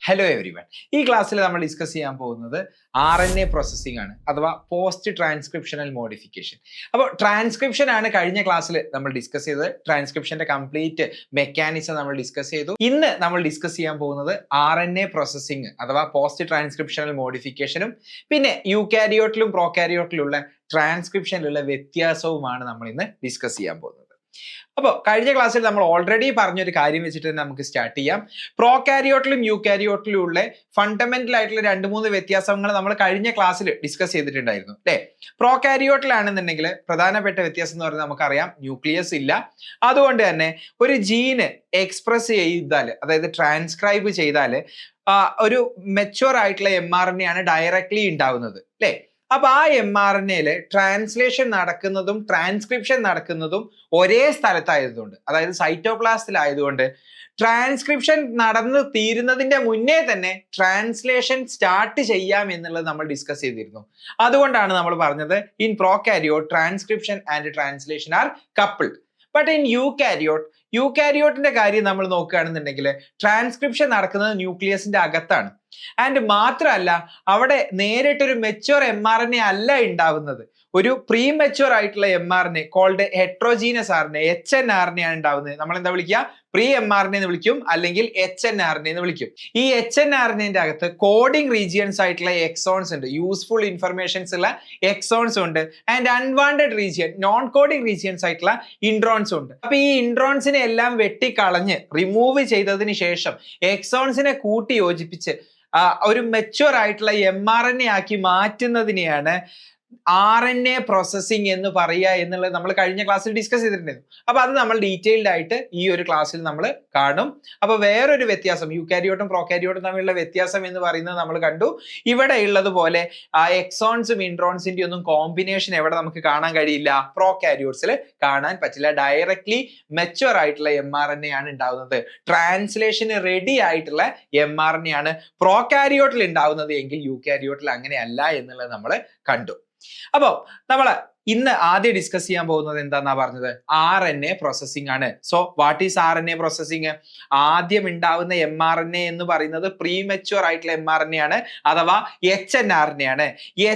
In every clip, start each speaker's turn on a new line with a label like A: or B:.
A: Hello every one. ഈ ക്ലാസ്സിൽ നമ്മൾ ഡിസ്കസ് ചെയ്യാൻ പോകുന്നത് RNA പ്രോസസ്സിംഗ് ആണ്, അഥവാ പോസ്റ്റ് ട്രാൻസ്ക്രിപ്ഷണൽ മോഡിഫിക്കേഷൻ. അപ്പോൾ ട്രാൻസ്ക്രിപ്ഷൻ ആണ് കഴിഞ്ഞ ക്ലാസ്സിൽ നമ്മൾ ഡിസ്കസ് ചെയ്തത്. ട്രാൻസ്ക്രിപ്ഷന്റെ കംപ്ലീറ്റ് മെക്കാനിസം നമ്മൾ ഡിസ്കസ് ചെയ്തു. ഇന്ന് നമ്മൾ ഡിസ്കസ് ചെയ്യാൻ പോകുന്നത് RNA പ്രോസസ്സിംഗ് അഥവാ പോസ്റ്റ് ട്രാൻസ്ക്രിപ്ഷണൽ മോഡിഫിക്കേഷനും പിന്നെ യൂകാരിയോട്ടിലും പ്രോകാരിയോട്ടിലുള്ള ട്രാൻസ്ക്രിപ്ഷനിലുള്ള വ്യത്യാസവുമാണ് നമ്മൾ ഇന്ന് ഡിസ്കസ് ചെയ്യാൻ പോകുന്നത്. അപ്പോൾ കഴിഞ്ഞ ക്ലാസ്സിൽ നമ്മൾ ഓൾറെഡി പറഞ്ഞൊരു കാര്യം വെച്ചിട്ട് തന്നെ നമുക്ക് സ്റ്റാർട്ട് ചെയ്യാം. പ്രോകാരിയോട്ടിലും യൂകാരിയോട്ടിലും ഉള്ള ഫണ്ടമെന്റൽ ആയിട്ടുള്ള 2-3 വ്യത്യാസങ്ങൾ നമ്മൾ കഴിഞ്ഞ ക്ലാസ്സിൽ ഡിസ്കസ് ചെയ്തിട്ടുണ്ടായിരുന്നു അല്ലേ. പ്രോകാരിയോട്ടിലാണെന്നുണ്ടെങ്കിൽ പ്രധാനപ്പെട്ട വ്യത്യാസം എന്ന് പറയുന്നത് നമുക്കറിയാം, ന്യൂക്ലിയസ് ഇല്ല. അതുകൊണ്ട് തന്നെ ഒരു ജീന് എക്സ്പ്രസ് ചെയ്താൽ, അതായത് ട്രാൻസ്ക്രൈബ് ചെയ്താൽ ഒരു മെച്യൂർ ആയിട്ടുള്ള mRNA ആണ് ഡയറക്ട്ലി ഉണ്ടാവുന്നത് അല്ലേ. അപ്പൊ ആ mRNAയില് ട്രാൻസ്ലേഷൻ നടക്കുന്നതും ട്രാൻസ്ക്രിപ്ഷൻ നടക്കുന്നതും ഒരേ സ്ഥലത്തായതുകൊണ്ട്, അതായത് സൈറ്റോപ്ലാസ്റ്റിലായതുകൊണ്ട് ട്രാൻസ്ക്രിപ്ഷൻ നടന്നു തീരുന്നതിന്റെ മുന്നേ തന്നെ ട്രാൻസ്ലേഷൻ സ്റ്റാർട്ട് ചെയ്യാം എന്നുള്ളത് നമ്മൾ ഡിസ്കസ് ചെയ്തിരുന്നു. അതുകൊണ്ടാണ് നമ്മൾ പറഞ്ഞത് in prokaryote transcription and translation are coupled. But in യൂകാരിയോട്ടിന്റെ കാര്യം നമ്മൾ നോക്കുകയാണെന്നുണ്ടെങ്കിൽ ട്രാൻസ്ക്രിപ്ഷൻ നടക്കുന്നത് ന്യൂക്ലിയസിന്റെ അകത്താണ്. ആൻഡ് മാത്രമല്ല, അവിടെ നേരിട്ടൊരു മെച്യൂർ mRNA അല്ല ഉണ്ടാവുന്നത്. ഒരു പ്രീ മെച്യൂർ ആയിട്ടുള്ള mRNA called heterogeneous RNA HNRNA ആണ് ഉണ്ടാവുന്നത്. നമ്മൾ എന്താ വിളിക്കുക? പ്രീ mRNA എന്ന് വിളിക്കും, അല്ലെങ്കിൽ HNRNA എന്ന് വിളിക്കും. ഈ HNRNAന്റെ അകത്ത് കോഡിംഗ് റീജിയൻസ് ആയിട്ടുള്ള എക്സോൺസ് ഉണ്ട്, യൂസ്ഫുൾ ഇൻഫർമേഷൻസ് ഉള്ള എക്സോൺസ് ഉണ്ട്. And unwanted region, non coding regions ആയിട്ടുള്ള ഇൻട്രോൺസ് ഉണ്ട്. അപ്പൊ ഈ ഇൻട്രോൺസിനെ എല്ലാം വെട്ടിക്കളഞ്ഞ് റിമൂവ് ചെയ്തതിന് ശേഷം എക്സോൺസിനെ കൂട്ടി യോജിപ്പിച്ച് ഒരു മെച്യൂർ ആയിട്ടുള്ള mRNA ആക്കി മാറ്റുന്നതിനെയാണ് RNA പ്രോസസ്സിംഗ് എന്ന് പറയുക എന്നുള്ളത് നമ്മൾ കഴിഞ്ഞ ക്ലാസ്സിൽ ഡിസ്കസ് ചെയ്തിട്ടുണ്ടായിരുന്നു. അപ്പൊ അത് നമ്മൾ ഡീറ്റെയിൽഡ് ആയിട്ട് ഈ ഒരു ക്ലാസ്സിൽ നമ്മൾ കാണും. അപ്പൊ വേറൊരു വ്യത്യാസം, യൂകാരിയോട്ടും പ്രോകാരിയോട്ടും തമ്മിലുള്ള വ്യത്യാസം എന്ന് പറയുന്നത് നമ്മൾ കണ്ടു. ഇവിടെ ഉള്ളതുപോലെ എക്സോൺസും ഇൻട്രോൺസിന്റെ ഒന്നും കോമ്പിനേഷൻ എവിടെ നമുക്ക് കാണാൻ കഴിയില്ല, പ്രോകാരിയോട്സിൽ കാണാൻ പറ്റില്ല. ഡയറക്ട്ലി മെച്യൂർ ആയിട്ടുള്ള mRNA ആണ് ഉണ്ടാവുന്നത്. ട്രാൻസ്ലേഷന് റെഡി ആയിട്ടുള്ള mRNA ആണ് പ്രോകാരിയോട്ടിൽ ഉണ്ടാവുന്നത് എങ്കിൽ യൂകാരിയോട്ടിൽ അങ്ങനെയല്ല എന്നുള്ളത് നമ്മൾ കണ്ടു. അപ്പോ നമ്മള് ഇന്ന് ആദ്യം ഡിസ്കസ് ചെയ്യാൻ പോകുന്നത് എന്താന്നാ പറഞ്ഞത്? RNA പ്രോസസ്സിംഗ് ആണ്. So what is RNA processing? ആദ്യം ഉണ്ടാവുന്ന mRNA എന്ന് പറയുന്നത് പ്രീമെച്യൂർ ആയിട്ടുള്ള mRNA ആണ്, അഥവാ HNRNA ആണ്.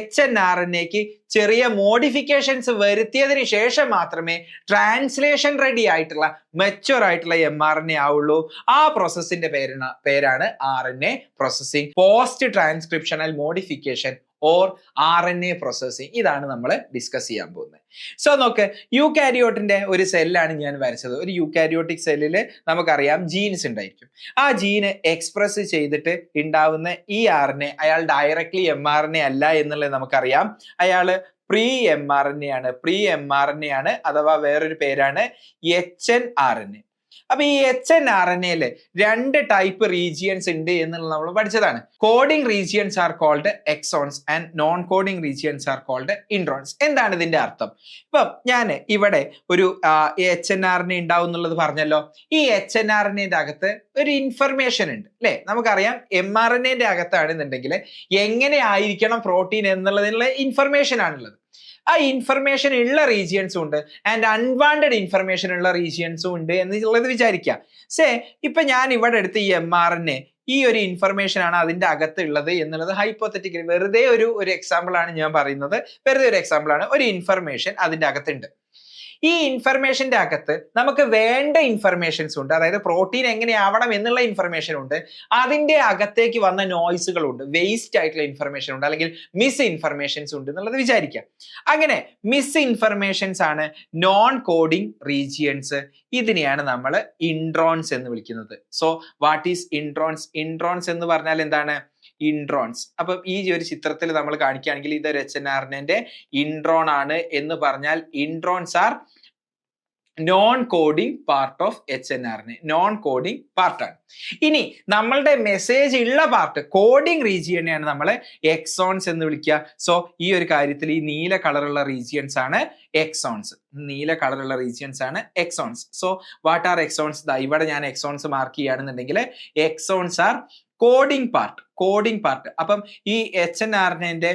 A: HNRNAക്ക് ചെറിയ മോഡിഫിക്കേഷൻസ് വരുത്തിയതിന് ശേഷം മാത്രമേ ട്രാൻസ്ലേഷൻ റെഡി ആയിട്ടുള്ള മെച്യൂർ ആയിട്ടുള്ള mRNA ആവുള്ളൂ. ആ പ്രോസസ്സിന്റെ പേരാണ് RNA processing, post transcriptional modification or RNA processing. ഇതാണ് നമ്മൾ ഡിസ്കസ് ചെയ്യാൻ പോകുന്നത്. സോ നോക്ക്, യൂകാരിയോട്ടിന്റെ ഒരു സെല്ലാണ് ഞാൻ വരച്ചത്. ഒരു യൂകാരിയോട്ടിക് സെല്ലിൽ നമുക്കറിയാം ജീൻസ് ഉണ്ടായിരിക്കും. ആ ജീന് എക്സ്പ്രസ് ചെയ്തിട്ട് ഉണ്ടാവുന്ന ഈ RNA അയാൾ ഡയറക്ട്ലി mRNA അല്ല എന്നുള്ളത് നമുക്കറിയാം. അയാള് പ്രീ mRNA ആണ്, അഥവാ വേറൊരു പേരാണ് HNRNA. അപ്പൊ ഈ HNRNAയില് 2 ടൈപ്പ് റീജിയൻസ് ഉണ്ട് എന്നുള്ളത് നമ്മൾ പഠിച്ചതാണ്. Coding regions are called exons and non coding regions are called introns. എന്താണ് ഇതിന്റെ അർത്ഥം? ഇപ്പം ഞാൻ ഇവിടെ ഒരു HNRNA ഉണ്ടാവും എന്നുള്ളത് പറഞ്ഞല്ലോ. ഈ HNRNAന്റെ അകത്ത് ഒരു ഇൻഫർമേഷൻ ഉണ്ട് അല്ലെ. നമുക്കറിയാം mRNAന്റെ അകത്താണെന്നുണ്ടെങ്കിൽ എങ്ങനെ ആയിരിക്കണം പ്രോട്ടീൻ എന്നുള്ളതിനുള്ള ഇൻഫർമേഷൻ ആണുള്ളത്. ആ ഇൻഫർമേഷൻ ഉള്ള റീജിയൻസും ഉണ്ട് ആൻഡ് അൺവാണ്ടഡ് ഇൻഫർമേഷൻ ഉള്ള റീജിയൻസും ഉണ്ട് എന്നുള്ളത് വിചാരിക്കുക. ഇപ്പൊ ഞാൻ ഇവിടെ എടുത്ത ഈ mRNA ഈ ഒരു ഇൻഫർമേഷൻ ആണ് അതിന്റെ അകത്ത് ഉള്ളത് എന്നുള്ളത് ഹൈപ്പോത്തറ്റിക്കലി വെറുതെ ഒരു എക്സാമ്പിൾ ആണ് ഞാൻ പറയുന്നത്. വെറുതെ ഒരു എക്സാമ്പിൾ ആണ്. ഒരു ഇൻഫർമേഷൻ അതിന്റെ അകത്തുണ്ട്. ഈ ഇൻഫർമേഷന്റെ അകത്ത് നമുക്ക് വേണ്ട ഇൻഫർമേഷൻസ് ഉണ്ട്, അതായത് പ്രോട്ടീൻ എങ്ങനെയാവണം എന്നുള്ള ഇൻഫർമേഷൻ ഉണ്ട്. അതിന്റെ അകത്തേക്ക് വന്ന നോയ്സുകളുണ്ട്, വേസ്റ്റ് ആയിട്ടുള്ള ഇൻഫർമേഷൻ ഉണ്ട്, അല്ലെങ്കിൽ മിസ് ഇൻഫർമേഷൻസ് ഉണ്ട് എന്നുള്ളത് വിചാരിക്കാം. അങ്ങനെ മിസ് ഇൻഫർമേഷൻസ് ആണ് നോൺ കോഡിംഗ് റീജിയൻസ്. ഇതിനെയാണ് നമ്മൾ ഇൻട്രോൺസ് എന്ന് വിളിക്കുന്നത്. So what is introns? Introns എന്ന് പറഞ്ഞാൽ എന്താണ്? ഇൻട്രോൺസ്. അപ്പൊ ഈ ഒരു ചിത്രത്തിൽ നമ്മൾ കാണിക്കുകയാണെങ്കിൽ ഇതൊരു HNRNAന്റെ ഇൻട്രോൺ ആണ് എന്ന് പറഞ്ഞാൽ introns are non coding part of HNRNA. Non coding പാർട്ടാണ്. ഇനി നമ്മളുടെ മെസ്സേജ് ഉള്ള പാർട്ട്, കോഡിംഗ് റീജിയനെയാണ് നമ്മൾ എക്സോൺസ് എന്ന് വിളിക്കുക. സോ ഈ ഒരു കാര്യത്തിൽ ഈ നീല കളറുള്ള റീജിയൻസ് ആണ് exons. So what are exons? ഇവിടെ ഞാൻ എക്സോൺസ് മാർക്ക് ചെയ്യുകയാണെന്നുണ്ടെങ്കിൽ എക്സോൺസ് ആർ കോഡിംഗ് പാർട്ട്. അപ്പം ഈ HNRNAന്റെ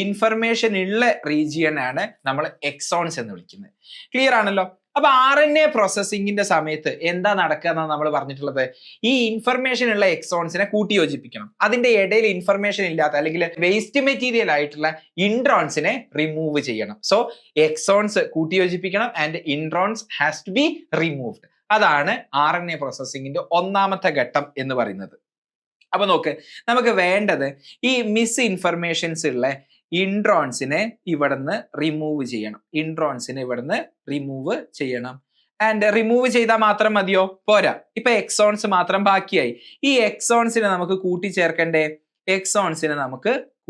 A: ഇൻഫർമേഷൻ ഉള്ള റീജിയൻ ആണ് നമ്മൾ എക്സോൺസ് എന്ന് വിളിക്കുന്നത്. ക്ലിയർ ആണല്ലോ? അപ്പൊ RNA പ്രോസസ്സിംഗിന്റെ സമയത്ത് എന്താ നടക്കുക എന്നാണ് നമ്മൾ പറഞ്ഞിട്ടുള്ളത്. ഈ ഇൻഫർമേഷൻ ഉള്ള എക്സോൺസിനെ കൂട്ടിയോജിപ്പിക്കണം. അതിന്റെ ഇടയിൽ ഇൻഫർമേഷൻ ഇല്ലാത്ത അല്ലെങ്കിൽ വേസ്റ്റ് മെറ്റീരിയൽ ആയിട്ടുള്ള ഇൻട്രോൺസിനെ റിമൂവ് ചെയ്യണം. സോ എക്സോൺസ് കൂട്ടിയോജിപ്പിക്കണം and introns has to be removed. അതാണ് RNA പ്രോസസ്സിംഗിന്റെ ഒന്നാമത്തെ ഘട്ടം എന്ന് പറയുന്നത്. അപ്പൊ നോക്ക്, നമുക്ക് വേണ്ടത് ഈ മിസ് ഇൻഫർമേഷൻസ് ഉള്ള ഇൻട്രോൺസിനെ ഇവിടുന്ന് റിമൂവ് ചെയ്യണം. ആൻഡ് റിമൂവ് ചെയ്താൽ മാത്രം മതിയോ? പോരാ. ഇപ്പൊ എക്സോൺസ് മാത്രം ബാക്കിയായി. ഈ എക്സോൺസിനെ നമുക്ക്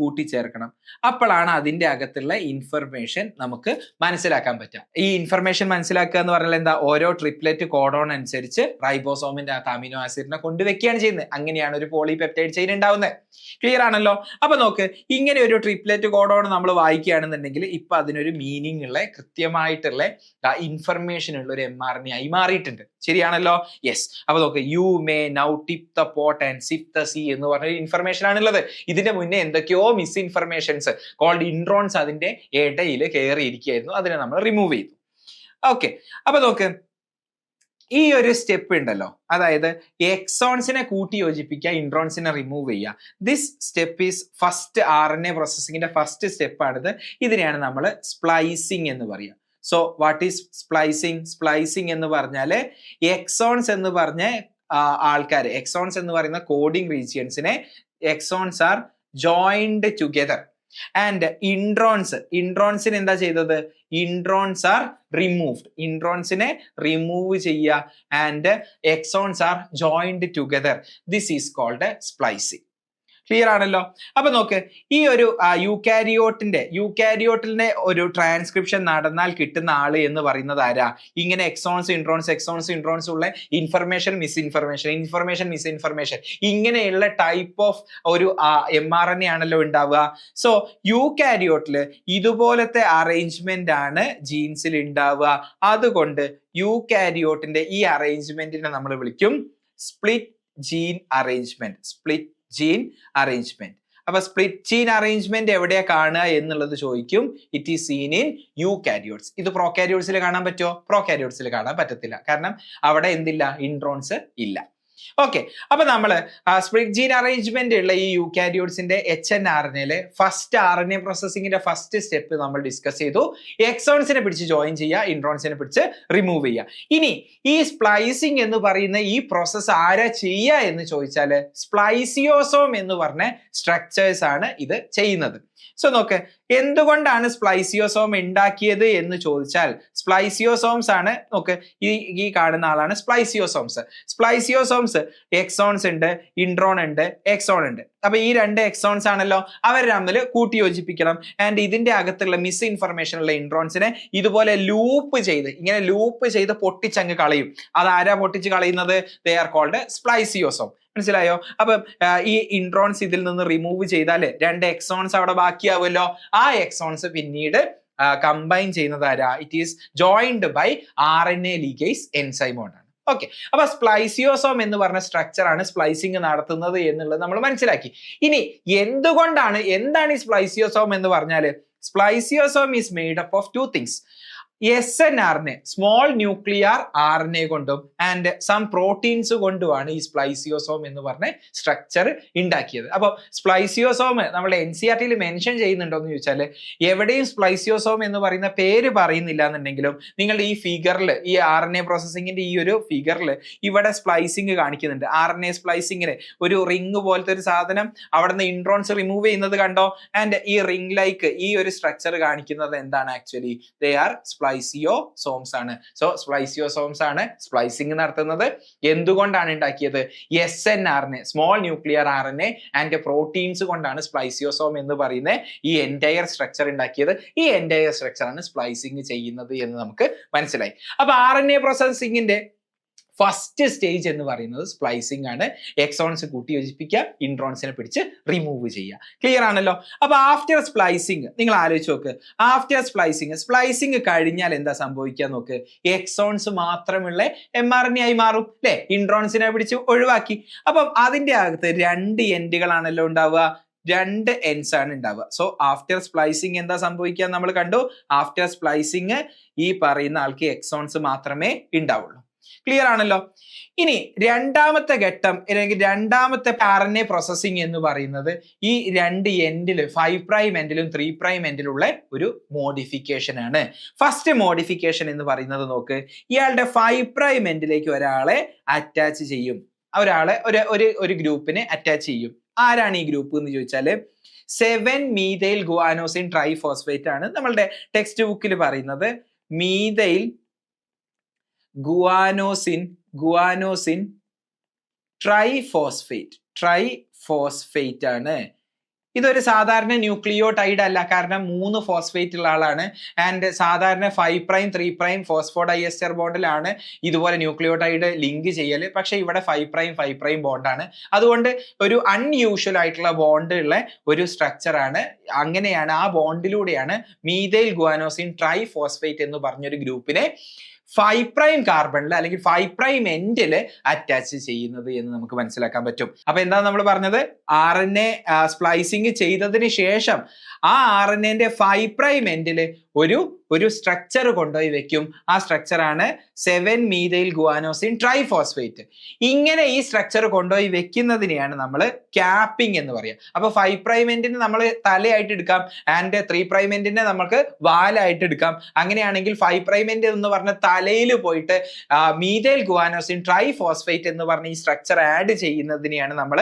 A: കൂട്ടിച്ചേർക്കണം. അപ്പോഴാണ് അതിന്റെ അകത്തുള്ള ഇൻഫർമേഷൻ നമുക്ക് മനസ്സിലാക്കാൻ പറ്റുക. ഈ ഇൻഫർമേഷൻ മനസ്സിലാക്കുക എന്ന് പറഞ്ഞാൽ എന്താ? ഓരോ ട്രിപ്ലെറ്റ് കോഡോൺ അനുസരിച്ച് റൈബോസോമിന്റെ അകത്ത് അമിനോ ആസിഡിനെ കൊണ്ടുവെക്കുകയാണ് ചെയ്യുന്നത്. അങ്ങനെയാണ് ഒരു പോളിപെപ്റ്റൈഡ് ചെയിൻ ഉണ്ടാവുന്നത്. ക്ലിയർ ആണല്ലോ? അപ്പൊ നോക്ക്, ഇങ്ങനെ ഒരു ട്രിപ്ലെറ്റ് കോഡോൺ നമ്മൾ വായിക്കുകയാണെന്നുണ്ടെങ്കിൽ ഇപ്പൊ അതിനൊരു മീനിങ് ഉള്ള കൃത്യമായിട്ടുള്ള ഇൻഫർമേഷൻ ഉള്ള ഒരു mRNA ആയി മാറിയിട്ടുണ്ട്. ശരിയാണല്ലോ? യെസ്. അപ്പൊ നോക്ക്, you may now tip the pot and sip the sea എന്ന് പറഞ്ഞ ഇൻഫർമേഷൻ ആണുള്ളത്. ഇതിന്റെ മുന്നേ എന്തൊക്കെയോ മിസ് ഇൻഫർമേഷൻസ് കോൾഡ് ഇൻട്രോൺസ് അതിന്റെ ഇടയിൽ കയറിയിരിക്കുകയായിരുന്നു. അതിനെ നമ്മൾ റിമൂവ് ചെയ്തു. ഓക്കെ, അപ്പൊ നോക്ക്, ഈ ഒരു സ്റ്റെപ്പ് ഉണ്ടല്ലോ, അതായത് എക്സോൺസിനെ കൂട്ടി യോജിപ്പിക്കുക, ഇൻട്രോൺസിനെ റിമൂവ് ചെയ്യുക. This step is first RNA പ്രോസസ്സിംഗിന്റെ ഫസ്റ്റ് സ്റ്റെപ്പ് ആണിത്. ഇതിനെയാണ് നമ്മൾ സ്പ്ലൈസിങ് എന്ന് പറയുക. So what is splicing? Splicing എന്ന് പറഞ്ഞാല് എക്സോൺസ് എന്ന് പറഞ്ഞ ആൾക്കാർ, എക്സോൺസ് എന്ന് പറയുന്ന കോഡിംഗ് റീജിയൻസിനെ exons are joined together and ഇൻട്രോൺസിന് എന്താ ചെയ്തത്? Introns are removed. ഇൻട്രോൺസിനെ റിമൂവ് ചെയ്യുക and exons are joined together. This is called splicing. Clear ആണല്ലോ? അപ്പൊ നോക്ക്, ഈ ഒരു യൂക്കാരിയോട്ടിന്റെ ഒരു ട്രാൻസ്ക്രിപ്ഷൻ നടന്നാൽ കിട്ടുന്ന ആള് എന്ന് പറയുന്നത് ആരാ? ഇങ്ങനെ എക്സോൺസ് ഇൻട്രോൺസ് ഉള്ള ഇൻഫർമേഷൻ മിസ്ഇൻഫർമേഷൻ ഇങ്ങനെയുള്ള ടൈപ്പ് ഓഫ് ഒരു mRNA ആണല്ലോ ഉണ്ടാവുക. സോ യൂക്കാരിയോട്ടില് ഇതുപോലത്തെ അറേഞ്ച്മെന്റ് ആണ് ജീൻസിൽ ഉണ്ടാവുക. അതുകൊണ്ട് യൂക്കാരിയോട്ടിന്റെ ഈ അറേഞ്ച്മെന്റിനെ നമ്മൾ വിളിക്കും സ്പ്ലിറ്റ് ജീൻ അറേഞ്ച്മെന്റ്. അപ്പൊ സ്പ്ലിറ്റ് ജീൻ അറേഞ്ച്മെന്റ് എവിടെയാ കാണുക എന്നുള്ളത് ചോദിക്കും. It is seen in eukaryotes. ഇത് പ്രോകാരിയോട്സിൽ കാണാൻ പറ്റുമോ? പ്രോകാരിയോട്സിൽ കാണാൻ പറ്റത്തില്ല. കാരണം അവിടെ എന്തില്ല? ഇൻട്രോൺസ് ഇല്ല. ഓക്കെ, അപ്പൊ നമ്മള് സ്പ്ലിറ്റ് ജീൻ അറേഞ്ച്മെന്റ് ഉള്ള ഈ യൂകാരിയോട്സിന്റെ HNRNA ഫസ്റ്റ് RNA പ്രോസസ്സിംഗിന്റെ ഫസ്റ്റ് സ്റ്റെപ്പ് നമ്മൾ ഡിസ്കസ് ചെയ്തു. എക്സോൺസിനെ പിടിച്ച് ജോയിൻ ചെയ്യുക, ഇൻട്രോൺസിനെ പിടിച്ച് റിമൂവ് ചെയ്യുക. ഇനി ഈ സ്പ്ലൈസിംഗ് എന്ന് പറയുന്ന ഈ പ്രോസസ് ആരാ ചെയ്യുക എന്ന് ചോദിച്ചാല് സ്പ്ലൈസിയോസോം എന്ന് പറഞ്ഞ സ്ട്രക്ചേഴ്സ് ആണ് ഇത് ചെയ്യുന്നത്. സോ നോക്ക്, എന്തുകൊണ്ടാണ് സ്പ്ലൈസിയോസോം ഉണ്ടാക്കിയത് എന്ന് ചോദിച്ചാൽ സ്പ്ലൈസിയോസോംസ് ആണ്. നോക്ക്, ഈ കാണുന്ന ആളാണ് സ്പ്ലൈസിയോസോംസ്. എക്സോൺസ് ഉണ്ട്, ഇൻട്രോൺ ഉണ്ട്, എക്സോൺ ഉണ്ട്. അപ്പൊ ഈ രണ്ട് എക്സോൺസ് ആണല്ലോ, അവർ തമ്മിൽ കൂട്ടി യോജിപ്പിക്കണം. ആൻഡ് ഇതിന്റെ അകത്തുള്ള മിസ് ഇൻഫർമേഷൻ ഉള്ള ഇൻട്രോൺസിനെ ഇതുപോലെ ലൂപ്പ് ചെയ്ത് പൊട്ടിച്ചങ്ങ് കളയും. അതാരാ പൊട്ടിച്ച് കളയുന്നത്? They are called spliceosome. മനസ്സിലായോ? അപ്പൊ ഈ ഇൻട്രോൺസ് ഇതിൽ നിന്ന് റിമൂവ് ചെയ്താല് രണ്ട് എക്സോൺസ് അവിടെ ബാക്കിയാവുമല്ലോ. ആ എക്സോൺസ് പിന്നീട് കമ്പൈൻ ചെയ്യുന്നത് ആരാ? It is joined by RNA ligase enzyme കൊണ്ടാണ്. ഓക്കെ, അപ്പൊ സ്പ്ലൈസിയോസോം എന്ന് പറഞ്ഞ സ്ട്രക്ചർ ആണ് സ്പ്ലൈസിങ് നടത്തുന്നത് എന്നുള്ളത് നമ്മൾ മനസ്സിലാക്കി. ഇനി എന്താണ് ഈ സ്പ്ലൈസിയോസോം എന്ന് പറഞ്ഞാല്? Spliceosome is made up of 2 things. SNRNA small nuclear RNA കൊണ്ടും ആൻഡ് സം പ്രോട്ടീൻസ് കൊണ്ടുമാണ് ഈ സ്പ്ലൈസിയോസോം എന്ന് പറഞ്ഞ സ്ട്രക്ചർ ഉണ്ടാക്കിയത്. അപ്പോൾ സ്പ്ലൈസിയോസോം നമ്മുടെ NCERT മെൻഷൻ ചെയ്യുന്നുണ്ടോ എന്ന് ചോദിച്ചാൽ എവിടെയും സ്പ്ലൈസിയോസോം എന്ന് പറയുന്ന പേര് പറയുന്നില്ല എന്നുണ്ടെങ്കിലും നിങ്ങൾ ഈ ഫിഗറിൽ, ഈ RNA പ്രോസസ്സിങ്ങിന്റെ ഈ ഒരു ഫിഗറിൽ ഇവിടെ സ്പ്ലൈസിങ് കാണിക്കുന്നുണ്ട്. RNA സ്പ്ലൈസിങ്ങിന് ഒരു റിംഗ് പോലത്തെ ഒരു സാധനം അവിടെ നിന്ന് ഇൻട്രോൺസ് റിമൂവ് ചെയ്യുന്നത് കണ്ടോ? ആൻഡ് ഈ റിംഗ് ലൈക്ക് ഈ ഒരു സ്ട്രക്ചർ കാണിക്കുന്നത് എന്താണ്? ആക്ച്വലി ദേ ആർ സ്പ്ലൈസിയോസോംസ് ആണ്. സോ സ്പ്ലൈസിയോസോംസ് ആണ് സ്പ്ലൈസിംഗ് നടത്തുന്നത്. എന്തുകൊണ്ടാണ് ഉണ്ടാക്കിയത്? SNRNA small nuclear RNA and proteins കൊണ്ടാണ് സ്പ്ലൈസിയോസോം എന്ന് പറയുന്ന ഈ എൻറ്റയർ സ്ട്രക്ചർ ഉണ്ടാക്കിയത്. ഈ എൻറ്റയർ സ്ട്രക്ചർ ആണ് സ്പ്ലൈസിംഗ് ചെയ്യുന്നത് എന്ന് നമുക്ക് മനസ്സിലായി. അപ്പൊ RNA പ്രോസസ്സിംഗിന്റെ ഫസ്റ്റ് സ്റ്റേജ് എന്ന് പറയുന്നത് സ്പ്ലൈസിംഗ് ആണ്. എക്സോൺസ് കൂട്ടി യോജിപ്പിക്കുക, ഇൻട്രോൺസിനെ പിടിച്ച് റിമൂവ് ചെയ്യുക. ക്ലിയർ ആണല്ലോ? അപ്പൊ ആഫ്റ്റർ സ്പ്ലൈസിംഗ് നിങ്ങൾ ആലോചിച്ച് നോക്ക്. ആഫ്റ്റർ സ്പ്ലൈസിംഗ് കഴിഞ്ഞാൽ എന്താ സംഭവിക്കുക നോക്ക്? എക്സോൺസ് മാത്രമുള്ള mRNA ആയി മാറും അല്ലെ? ഇൻട്രോൺസിനെ പിടിച്ച് ഒഴിവാക്കി. അപ്പം അതിന്റെ അകത്ത് 2 എൻഡുകളാണല്ലോ ഉണ്ടാവുക. രണ്ട് എൻഡ്സ് ആണ് ഉണ്ടാവുക. സോ ആഫ്റ്റർ സ്പ്ലൈസിങ് എന്താ സംഭവിക്കുക നമ്മൾ കണ്ടു. ആഫ്റ്റർ സ്പ്ലൈസിങ് ഈ പറയുന്ന ആൾക്ക് എക്സോൺസ് മാത്രമേ ഉണ്ടാവുള്ളൂ. ക്ലിയർ ആണല്ലോ. ഇനി രണ്ടാമത്തെ ഘട്ടം അല്ലെങ്കിൽ രണ്ടാമത്തെ RNA പ്രോസസ്സിംഗ് എന്ന് പറയുന്നത് ഈ രണ്ട് എൻഡില് 5 പ്രൈം എൻഡിലും 3 പ്രൈം എൻഡിലുള്ള ഒരു മോഡിഫിക്കേഷൻ ആണ്. ഫസ്റ്റ് മോഡിഫിക്കേഷൻ എന്ന് പറയുന്നത് നോക്ക്, ഇയാളുടെ 5 പ്രൈം എൻഡിലേക്ക് ഒരാളെ അറ്റാച്ച് ചെയ്യും. ഒരാളെ ഒരു ഗ്രൂപ്പിനെ അറ്റാച്ച് ചെയ്യും. ആരാണ് ഈ ഗ്രൂപ്പ് എന്ന് ചോദിച്ചാല് 7-മീഥൈൽ ഗുവാനോസിൻ ട്രൈഫോസ്ഫേറ്റ് ആണ് നമ്മളുടെ ടെക്സ്റ്റ് ബുക്കിൽ പറയുന്നത്. മീഥൈൽ ഗുവാനോസിൻ ട്രൈഫോസ്ഫേറ്റ് ആണ്. ഇതൊരു സാധാരണ ന്യൂക്ലിയോടൈഡ് അല്ല, കാരണം 3 ഫോസ്ഫേറ്റ് ഉള്ള ആളാണ്. ആൻഡ് സാധാരണ 5 പ്രൈം 3 പ്രൈം ഫോസ്ഫോഡൈഎസ്റ്റർ ബോണ്ടിലാണ് ഇതുപോലെ ന്യൂക്ലിയോടൈഡ് ലിങ്ക് ചെയ്യല്. പക്ഷെ ഇവിടെ 5 പ്രൈം ബോണ്ടാണ്. അതുകൊണ്ട് ഒരു അൺയൂഷ്വൽ ആയിട്ടുള്ള ബോണ്ട് ഉള്ള ഒരു സ്ട്രക്ചർ ആണ്. അങ്ങനെയാണ് ആ ബോണ്ടിലൂടെയാണ് മീഥൈൽ ഗുവാനോസിൻ ട്രൈഫോസ്ഫേറ്റ് എന്ന് പറഞ്ഞൊരു ഗ്രൂപ്പിനെ 5 പ്രൈം കാർബണിൽ അല്ലെങ്കിൽ 5 പ്രൈം എൻഡില് അറ്റാച്ച് ചെയ്യുന്നത് എന്ന് നമുക്ക് മനസ്സിലാക്കാൻ പറ്റും. അപ്പൊ എന്താ നമ്മൾ പറഞ്ഞത്, RNA സ്പ്ലൈസിങ് ചെയ്തതിന് ശേഷം ആ RNAന്റെ 5 പ്രൈം എൻഡില് ഒരു സ്ട്രക്ചർ കൊണ്ടുപോയി വെക്കും. ആ സ്ട്രക്ചർ ആണ് 7-മീഥൈൽ ഗുവാനോസിൻ ട്രൈഫോസ്ഫേറ്റ്. ഇങ്ങനെ ഈ സ്ട്രക്ചർ കൊണ്ടുപോയി വെക്കുന്നതിനെയാണ് നമ്മൾ ക്യാപ്പിംഗ് എന്ന് പറയുക. അപ്പൊ 5 പ്രൈം എൻഡിനെ നമ്മൾ തലയായിട്ട് എടുക്കാം, ആൻഡ് 3 പ്രൈം എൻഡിനെ നമുക്ക് വാലായിട്ട് എടുക്കാം. അങ്ങനെയാണെങ്കിൽ 5 പ്രൈം എൻഡ് എന്ന് പറഞ്ഞ തലയിൽ പോയിട്ട് മീഥൈൽ ഗുവാനോസിൻ ട്രൈഫോസ്ഫേറ്റ് എന്ന് പറഞ്ഞ ഈ സ്ട്രക്ചർ ആഡ് ചെയ്യുന്നതിനെയാണ് നമ്മൾ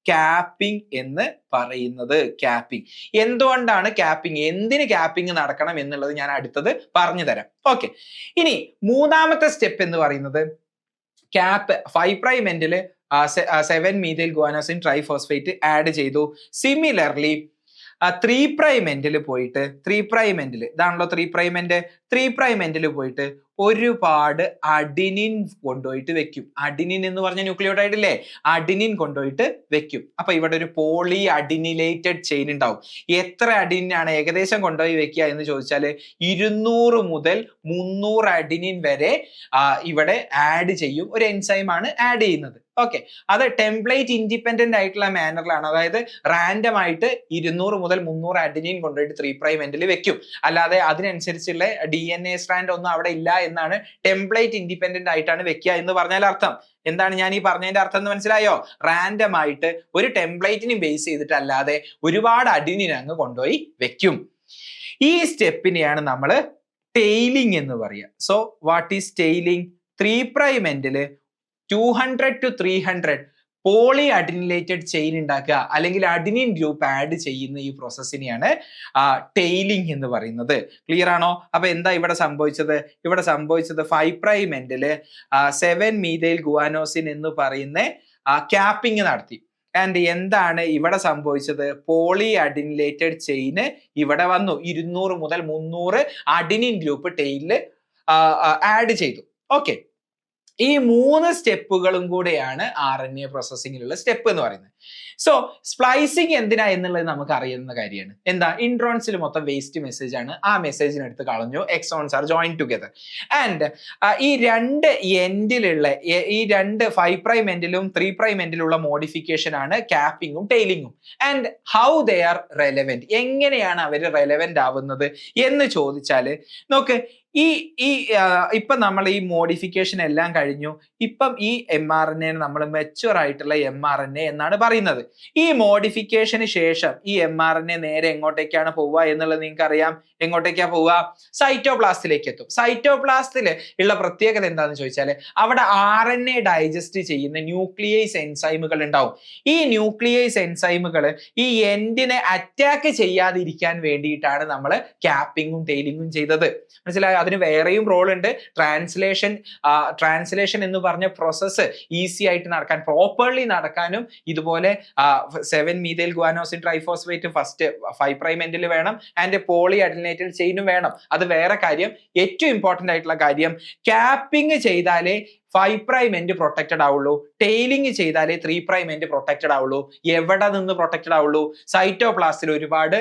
A: ക്യാപ്പിംഗ് എന്ന് പറയുന്നത്. ക്യാപ്പിംഗ് എന്തുകൊണ്ടാണ് ക്യാപ്പിംഗ്, എന്തിന് ക്യാപ്പിംഗ് നടക്കണം എന്നുള്ളത് ഞാൻ അടുത്തത് പറഞ്ഞു തരാം. ഓക്കെ, ഇനി മൂന്നാമത്തെ സ്റ്റെപ്പ് എന്ന് പറയുന്നത് ക്യാപ്പ് 5 പ്രൈം എൻഡില് 7-മീഥൈൽ ഗുവാനോസിൻ ട്രൈഫോസ്ഫേറ്റ് ആഡ് ചെയ്തു. സിമിലർലി 3 പ്രൈം എൻഡിൽ പോയിട്ട് 3 പ്രൈം എൻഡിൽ ഇതാണല്ലോ 3 പ്രൈം എൻഡ് 3 പ്രൈം എൻഡിൽ പോയിട്ട് ഒരുപാട് അഡിനിൻ കൊണ്ടുപോയിട്ട് വെക്കും. അഡിനിൻ എന്ന് പറഞ്ഞ ന്യൂക്ലിയോടൈഡ് ഇല്ലേ, അഡിനിൻ കൊണ്ടുപോയിട്ട് വെക്കും. അപ്പൊ ഇവിടെ ഒരു പോളി അഡിനിലേറ്റഡ് ചെയിൻ ഉണ്ടാവും. എത്ര അഡിനിൻ ആണ് ഏകദേശം കൊണ്ടുപോയി വെക്കുക എന്ന് ചോദിച്ചാല് 200 മുതൽ 300 അഡിനിൻ വരെ ഇവിടെ ആഡ് ചെയ്യും. ഒരു എൻസൈം ആണ് ആഡ് ചെയ്യുന്നത്. ഓക്കെ, അത് ടെംപ്ലേറ്റ് ഇൻഡിപെൻഡന്റ് ആയിട്ടുള്ള മാനറിലാണ്. അതായത് റാൻഡം ആയിട്ട് 200 മുതൽ 300 അഡിനിൻ കൊണ്ടുപോയിട്ട് 3 പ്രൈം എൻഡിൽ വെക്കും. അല്ലാതെ അതിനനുസരിച്ചുള്ള DNA സ്ട്രാൻഡ് ഒന്നും അവിടെ ഇല്ല എന്നാണ്. ടെംപ്ലേറ്റ് ഇൻഡിപെൻഡന്റ് ആയിട്ടാണ് വെക്കുക എന്ന് പറഞ്ഞാൽ അർത്ഥം. എന്താണ് ഞാൻ ഈ പറഞ്ഞതിന്റെ അർത്ഥം എന്ന് മനസ്സിലായോ? റാൻഡം ആയിട്ട് ഒരു ടെംപ്ലേറ്റിനെ ബേസ് ചെയ്തിട്ട് അല്ലാതെ ഒരുപാട് അഡിനിൻ അങ്ങ് കൊണ്ടുപോയി വെക്കും. ഈ സ്റ്റെപ്പിനെയാണ് നമ്മൾ ടെയിലിംഗ് എന്ന് പറയുക. So what is tailing? 3 prime എൻഡില് 200 to 300 പോളി അഡിനിലേറ്റഡ് ചെയിൻ ഉണ്ടാക്കുക അല്ലെങ്കിൽ അഡിനിൻ ഗ്രൂപ്പ് ആഡ് ചെയ്യുന്ന ഈ പ്രോസസ്സിനെയാണ് ടെയിലിംഗ് എന്ന് പറയുന്നത്. ക്ലിയർ ആണോ? അപ്പൊ എന്താ ഇവിടെ സംഭവിച്ചത്? ഇവിടെ സംഭവിച്ചത് 5 പ്രൈം എൻഡില് 7-മീഥൈൽ ഗുവാനോസിൻ എന്ന് പറയുന്ന ക്യാപ്പിംഗ് നടത്തി. ആൻഡ് എന്താണ് ഇവിടെ സംഭവിച്ചത്? പോളി അഡിനിലേറ്റഡ് ചെയിന് ഇവിടെ വന്നു. 200 മുതൽ 300 അഡിനിൻ ഗ്രൂപ്പ് ടെയിലില് ആഡ് ചെയ്തു. ഓക്കെ, ഈ 3 സ്റ്റെപ്പുകളും കൂടെയാണ് RNA പ്രോസസ്സിങ്ങിലുള്ള സ്റ്റെപ്പ് എന്ന് പറയുന്നത്. സോ സ്പ്ലൈസിങ് എന്തിനാ എന്നുള്ളത് നമുക്ക് അറിയുന്ന കാര്യമാണ്. എന്താ? ഇൻട്രോൺസിൽ മൊത്തം വേസ്റ്റ് മെസ്സേജ് ആണ്. ആ മെസ്സേജിന് എടുത്ത് കളഞ്ഞു. Exons are join together. And ഈ രണ്ട് എൻഡിലുള്ള ഈ രണ്ട് 5 പ്രൈം എൻഡിലും 3 പ്രൈം എൻഡിലുള്ള മോഡിഫിക്കേഷൻ ആണ് ക്യാപ്പിങ്ങും ടെയിലിങ്ങും. And how they are relevant, എങ്ങനെയാണ് അവർ റെലവെന്റ് ആവുന്നത് എന്ന് ചോദിച്ചാല് നോക്ക്, ഇപ്പൊ നമ്മൾ ഈ മോഡിഫിക്കേഷൻ എല്ലാം കഴിഞ്ഞു. ഇപ്പം ഈ mRNA നമ്മൾ മെച്ചുവർ ആയിട്ടുള്ള mRNA എന്നാണ് പറയുന്നത്. ഈ മോഡിഫിക്കേഷന് ശേഷം ഈ mRNA നേരെ എങ്ങോട്ടേക്കാണ് പോവുക എന്നുള്ളത് നിങ്ങൾക്ക് അറിയാം. എങ്ങോട്ടേക്കാ പോവുക? സൈറ്റോപ്ലാസ്റ്റിലേക്ക് എത്തും. സൈറ്റോപ്ലാസ്റ്റിൽ ഉള്ള പ്രത്യേകത എന്താണെന്ന് ചോദിച്ചാൽ അവിടെ RNA ഡൈജസ്റ്റ് ചെയ്യുന്ന ന്യൂക്ലിയേസ് എൻസൈമുകൾ ഉണ്ടാവും. ഈ ന്യൂക്ലിയേസ് എൻസൈമുകൾ ഈ എൻഡിനെ അറ്റാക്ക് ചെയ്യാതിരിക്കാൻ വേണ്ടിയിട്ടാണ് നമ്മൾ ക്യാപ്പിങ്ങും ടെയിലിങ്ങും ചെയ്തത്. മനസ്സിലായോ? അതിന് വേറെയും റോൾ ഉണ്ട്. ട്രാൻസ്ലേഷൻ എന്ന് പറഞ്ഞ പ്രോസസ്സ് ഈസി ആയിട്ട് നടക്കാൻ, പ്രോപ്പർലി നടക്കാനും ഇതുപോലെ 7-മീഥൈൽ ഗുവാനോസിൻ ട്രൈഫോസ്ഫേറ്റ് ഫസ്റ്റ് 5 പ്രൈം എൻഡിൽ വേണം. ആൻഡ് പോളി അഡിനിലേറ്റഡ് ചെയിനും വേണം. അത് വേറെ കാര്യം. ഏറ്റവും ഇമ്പോർട്ടന്റ് ആയിട്ടുള്ള കാര്യം, ക്യാപ്പിംഗ് ചെയ്താലേ 5 പ്രൈം എൻഡ് പ്രൊട്ടക്റ്റഡ് ആവുള്ളൂ. ടെയിലിംഗ് ചെയ്താലേ 3 പ്രൈം എൻഡ് പ്രൊട്ടക്റ്റഡ് ആവുള്ളൂ. എവിടെ നിന്ന് പ്രൊട്ടക്റ്റഡ് ആവുള്ളൂ? സൈറ്റോപ്ലാസ്റ്റിൽ ഒരുപാട്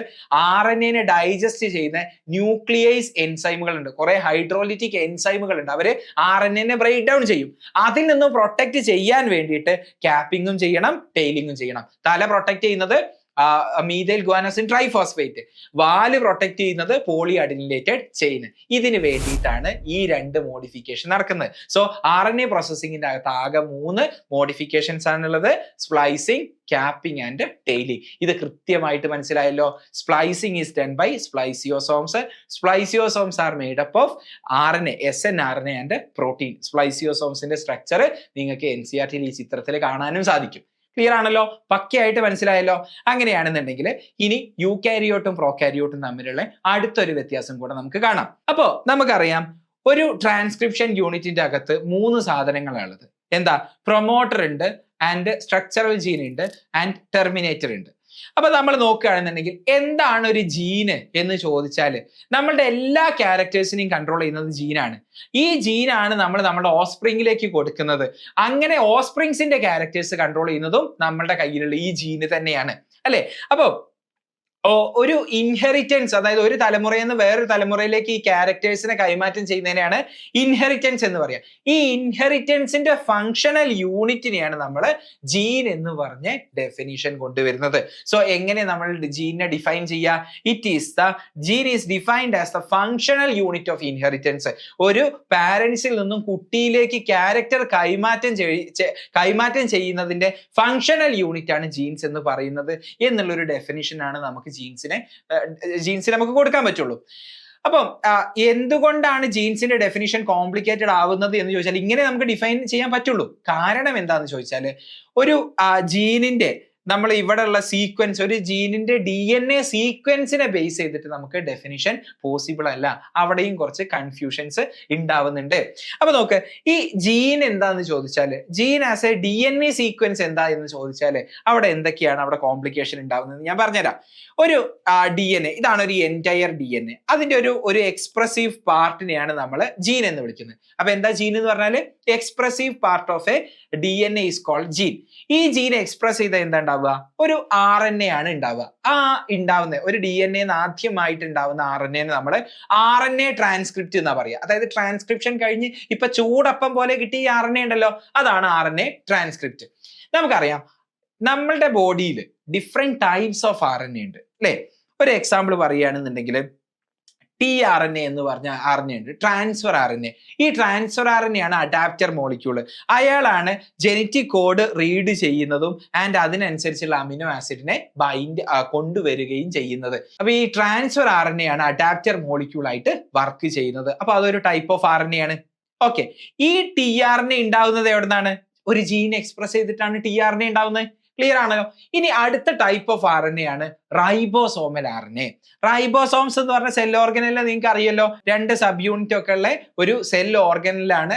A: RNA ഡൈജസ്റ്റ് ചെയ്യുന്ന ന്യൂക്ലിയേസ് എൻസൈമുകൾ ഉണ്ട്. കുറെ ഹൈഡ്രോലിറ്റിക് എൻസൈമുകൾ ഉണ്ട്. അവര് RNA ബ്രേക്ക് ഡൗൺ ചെയ്യും. അതിൽ നിന്നും പ്രൊട്ടക്ട് ചെയ്യാൻ വേണ്ടിയിട്ട് ക്യാപ്പിങ്ങും ചെയ്യണം, ടെയിലിംഗും ചെയ്യണം. തല പ്രൊട്ടക്ട് ചെയ്യുന്നത് മീഥൈൽ ഗുവാനോസിൻ ട്രൈഫോസ്ഫേറ്റ്. വാല് പ്രൊട്ടക്ട് ചെയ്യുന്നത് പോളി അഡിനിലേറ്റഡ് ചെയിൻ. ഇതിന് വേണ്ടിയിട്ടാണ് ഈ 2 മോഡിഫിക്കേഷൻ നടക്കുന്നത്. സോ RNA പ്രോസസ്സിംഗിന്റെ അകത്ത് ആകെ 3 മോഡിഫിക്കേഷൻസ് ആണുള്ളത്: സ്പ്ലൈസിംഗ്, ക്യാപ്പിംഗ് ആൻഡ് ടെയിലിംഗ്. ഇത് കൃത്യമായിട്ട് മനസ്സിലായല്ലോ. Splicing is done by spliceosomes. Spliceosomes are made up of RNA, snRNA and protein. സ്പ്ലൈസിയോസോംസിന്റെ സ്ട്രക്ചർ നിങ്ങൾക്ക് NCERT ഈ ചിത്രത്തിൽ കാണാനും സാധിക്കും. ക്ലിയർ ആണല്ലോ, പക്കയായിട്ട് മനസ്സിലായല്ലോ. അങ്ങനെയാണെന്നുണ്ടെങ്കിൽ ഇനി യൂകാരിയോട്ടും പ്രോകാരിയോട്ടും തമ്മിലുള്ള അടുത്തൊരു വ്യത്യാസം കൂടെ നമുക്ക് കാണാം. അപ്പോ നമുക്കറിയാം, ഒരു ട്രാൻസ്ക്രിപ്ഷൻ യൂണിറ്റിന്റെ അകത്ത് 3 സാധനങ്ങളാണുള്ളത്. എന്താ? പ്രൊമോട്ടർ ഉണ്ട്, ആൻഡ് സ്ട്രക്ചറൽ ജീൻ ഉണ്ട്, ആൻഡ് ടെർമിനേറ്റർ ഉണ്ട്. അപ്പൊ നമ്മൾ നോക്കുകയാണെന്നുണ്ടെങ്കിൽ എന്താണ് ഒരു ജീന് എന്ന് ചോദിച്ചാൽ, നമ്മളുടെ എല്ലാ ക്യാരക്ടേഴ്സിനെയും കൺട്രോൾ ചെയ്യുന്നത് ജീനാണ്. ഈ ജീനാണ് നമ്മൾ നമ്മുടെ ഓസ്പ്രിങ്ങിലേക്ക് കൊടുക്കുന്നത്. അങ്ങനെ ഓസ്പ്രിങ്സിന്റെ ക്യാരക്ടേഴ്സ് കൺട്രോൾ ചെയ്യുന്നതും നമ്മളുടെ കയ്യിലുള്ള ഈ ജീന് തന്നെയാണ്, അല്ലെ? അപ്പൊ ഒരു ഇൻഹെറിറ്റൻസ്, അതായത് ഒരു തലമുറയിൽ നിന്ന് വേറൊരു തലമുറയിലേക്ക് ഈ ക്യാരക്ടേഴ്സിനെ കൈമാറ്റം ചെയ്യുന്നതിനെയാണ് ഇൻഹെറിറ്റൻസ് എന്ന് പറയുക. ഈ ഇൻഹെറിറ്റൻസിന്റെ ഫങ്ഷണൽ യൂണിറ്റിനെയാണ് നമ്മൾ ജീൻ എന്ന് പറഞ്ഞ ഡെഫിനിഷൻ കൊണ്ടുവരുന്നത്. സോ എങ്ങനെ നമ്മൾ ജീനിനെ ഡിഫൈൻ ചെയ്യുക? Gene is defined as the functional unit of inheritance. ഒരു പാരന്റ്സിൽ നിന്നും കുട്ടിയിലേക്ക് ക്യാരക്ടർ കൈമാറ്റം ചെയ്യുന്നതിന്റെ ഫങ്ഷണൽ യൂണിറ്റ് ആണ് ജീൻസ് എന്ന് പറയുന്നത് എന്നുള്ളൊരു ഡെഫിനിഷൻ ആണ് നമുക്ക് ജീൻസിനെ നമുക്ക് കൊടുക്കാൻ പറ്റുള്ളൂ. അപ്പം എന്തുകൊണ്ടാണ് ജീൻസിന്റെ ഡെഫിനിഷൻ കോംപ്ലിക്കേറ്റഡ് ആവുന്നത് എന്ന് ചോദിച്ചാൽ, ഇങ്ങനെ നമുക്ക് ഡിഫൈൻ ചെയ്യാൻ പറ്റുള്ളൂ. കാരണം എന്താണെന്ന് ചോദിച്ചാൽ, ഒരു ജീനിന്റെ നമ്മൾ ഇവിടെ ഉള്ള സീക്വൻസ്, ഒരു ജീനിന്റെ DNA സീക്വൻസിനെ ബേസ് ചെയ്തിട്ട് നമുക്ക് ഡെഫിനിഷൻ പോസിബിൾ അല്ല. അവിടെയും കുറച്ച് കൺഫ്യൂഷൻസ് ഉണ്ടാവുന്നുണ്ട്. അപ്പൊ നോക്ക്, ഈ ജീൻ എന്താന്ന് ചോദിച്ചാൽ, gene as a DNA sequence എന്താ എന്ന് ചോദിച്ചാൽ അവിടെ എന്തൊക്കെയാണ് അവിടെ കോംപ്ലിക്കേഷൻ ഉണ്ടാവുന്നത് ഞാൻ പറഞ്ഞുതരാം. ഒരു DNA, ഇതാണ് ഒരു എൻറ്റയർ DNA. അതിന്റെ ഒരു എക്സ്പ്രസീവ് പാർട്ടിനെയാണ് നമ്മൾ ജീൻ എന്ന് വിളിക്കുന്നത്. അപ്പൊ എന്താ ജീൻ എന്ന് പറഞ്ഞാൽ, expressive part of a DNA is called gene. ഈ ജീൻ എക്സ്പ്രസ് ചെയ്ത എന്താ ഉണ്ടാവുക? ഒരു RNA ആണ് ഉണ്ടാവുക. ഉണ്ടാവുന്ന ഒരു DNA ആദ്യമായിട്ട് ഉണ്ടാവുന്ന RNA നമ്മൾ RNA ട്രാൻസ്ക്രിപ്റ്റ് എന്നാ പറയുക. അതായത് ട്രാൻസ്ക്രിപ്ഷൻ കഴിഞ്ഞ് ഇപ്പൊ ചൂടപ്പം പോലെ കിട്ടിയ ഈ RNA ഉണ്ടല്ലോ, അതാണ് RNA ട്രാൻസ്ക്രിപ്റ്റ്. നമുക്കറിയാം, നമ്മളുടെ ബോഡിയിൽ ഡിഫറെന്റ് ടൈപ്സ് ഓഫ് RNA ഉണ്ട്, അല്ലെ? ഒരു എക്സാമ്പിൾ പറയുകയാണെന്നുണ്ടെങ്കിൽ tRNA എന്ന് പറഞ്ഞ RNA ഉണ്ട്, ട്രാൻസ്ഫർ RNA. ഈ ട്രാൻസ്ഫർ RNA ആണ് അഡാപ്റ്റർ മോളിക്യൂൾ. അയാളാണ് ജനറ്റിക് കോഡ് റീഡ് ചെയ്യുന്നതും ആൻഡ് അതിനനുസരിച്ചുള്ള അമിനോ ആസിഡിനെ കൊണ്ടുവരികയും ചെയ്യുന്നത്. അപ്പൊ ഈ ട്രാൻസ്ഫർ RNA ആണ് അഡാപ്റ്റർ മോളിക്യൂൾ ആയിട്ട് വർക്ക് ചെയ്യുന്നത്. അപ്പൊ അതൊരു ടൈപ്പ് ഓഫ് RNA ആണ്. ഓക്കെ, ഈ tRNA ഉണ്ടാവുന്നത് എവിടുന്നാണ്? ഒരു ജീൻ എക്സ്പ്രസ് ചെയ്തിട്ടാണ് tRNA ഉണ്ടാവുന്നത്. ക്ലിയർ ആണല്ലോ. ഇനി അടുത്ത ടൈപ്പ് ഓഫ് RNA ആണ് റൈബോസോമൽ RNA. റൈബോസോംസ് എന്ന് പറഞ്ഞ സെൽ ഓർഗനലിൽ നിങ്ങൾക്ക് അറിയല്ലോ, 2 സബ് യൂണിറ്റ് ഒക്കെ ഉള്ള ഒരു സെൽ ഓർഗനലാണ്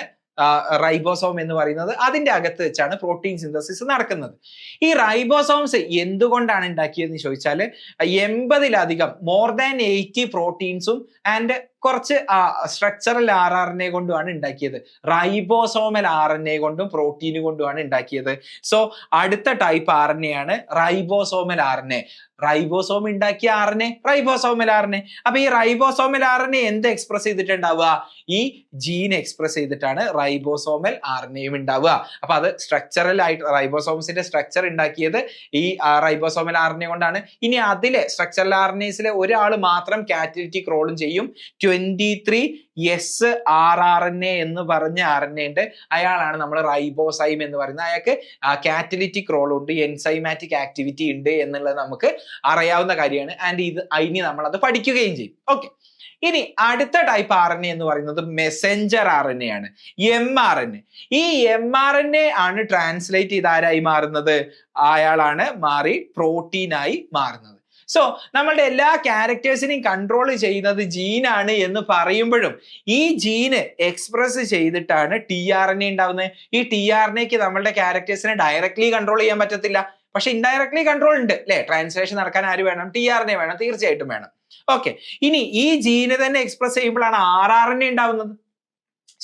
A: റൈബോസോം എന്ന് പറയുന്നത്. അതിന്റെ അകത്ത് വെച്ചാണ് പ്രോട്ടീൻ സിന്തസിസ് നടക്കുന്നത്. ഈ റൈബോസോംസ് എന്തുകൊണ്ടാണ് ഉണ്ടാക്കിയതെന്ന് ചോദിച്ചാൽ, 80-ലധികം മോർ ദാൻ 80 പ്രോട്ടീൻസും ആൻഡ് കുറച്ച് സ്ട്രക്ചറൽ RNA കൊണ്ടുമാണ് ഉണ്ടാക്കിയത്. റൈബോസോമൽ RNA കൊണ്ടും പ്രോട്ടീൻ കൊണ്ടുമാണ് ഉണ്ടാക്കിയത്. സോ അടുത്ത ടൈപ്പ് RNA ആണ് റൈബോസോമൽ RNA. റൈബോസോം ഉണ്ടാക്കിയ RNA റൈബോസോമൽ RNA. അപ്പൊ ഈ റൈബോസോമൽ RNA എന്ത് എക്സ്പ്രസ് ചെയ്തിട്ടുണ്ടാവുക? ഈ ജീൻ എക്സ്പ്രസ് ചെയ്തിട്ടാണ് റൈബോസോമൽ RNAയും ഉണ്ടാവുക. അപ്പൊ അത് സ്ട്രക്ചറൽ ആയിട്ട് റൈബോസോംസിന്റെ സ്ട്രക്ചർ ഉണ്ടാക്കിയത് ഈ റൈബോസോമൽ RNA കൊണ്ടാണ്. ഇനി അതിലെ സ്ട്രക്ചറൽ RNAസിലെ ഒരാൾ മാത്രം കാറ്റലിറ്റിക് റോളും ചെയ്യും. 23S rRNA എന്ന് പറഞ്ഞ RNA ഉണ്ട്, അയാളാണ് നമ്മൾ റൈബോസൈം എന്ന് പറയുന്നത്. അയാൾക്ക് കാറ്റലിറ്റിക് റോൾ ഉണ്ട്, എൻസൈമാറ്റിക് ആക്ടിവിറ്റി ഉണ്ട് എന്നുള്ളത് നമുക്ക് അറിയാവുന്ന കാര്യമാണ്. ആൻഡ് ഇനി നമ്മൾ അത് പഠിക്കുകയും ചെയ്യും. ഓക്കെ, ഇനി അടുത്ത ടൈപ്പ് RNA എന്ന് പറയുന്നത് മെസ്സഞ്ചർ RNA ആണ്, mRNA. ഈ mRNA ആണ് ട്രാൻസ്ലേറ്റ് ചെയ്ത് ആരായി മാറുന്നത്? അയാളാണ് മാറി പ്രോട്ടീനായി മാറുന്നത്. സോ നമ്മളുടെ എല്ലാ ക്യാരക്ടേഴ്സിനെയും കൺട്രോൾ ചെയ്യുന്നത് ജീനാണ് എന്ന് പറയുമ്പോഴും ഈ ജീന് എക്സ്പ്രസ് ചെയ്തിട്ടാണ് tRNA ഉണ്ടാവുന്നത്. ഈ tRNAക്ക് നമ്മളുടെ ക്യാരക്ടേഴ്സിനെ ഡയറക്ട്ലി കൺട്രോൾ ചെയ്യാൻ പറ്റത്തില്ല, പക്ഷെ ഇൻഡയറക്ട്ലി കൺട്രോൾ ഉണ്ട്, അല്ലെ? ട്രാൻസ്ലേഷൻ നടക്കാൻ ആര് വേണം? tRNA വേണം, തീർച്ചയായിട്ടും വേണം. ഓക്കെ, ഇനി ഈ ജീന് തന്നെ എക്സ്പ്രസ് ചെയ്യുമ്പോഴാണ് rRNA ഉണ്ടാവുന്നത്.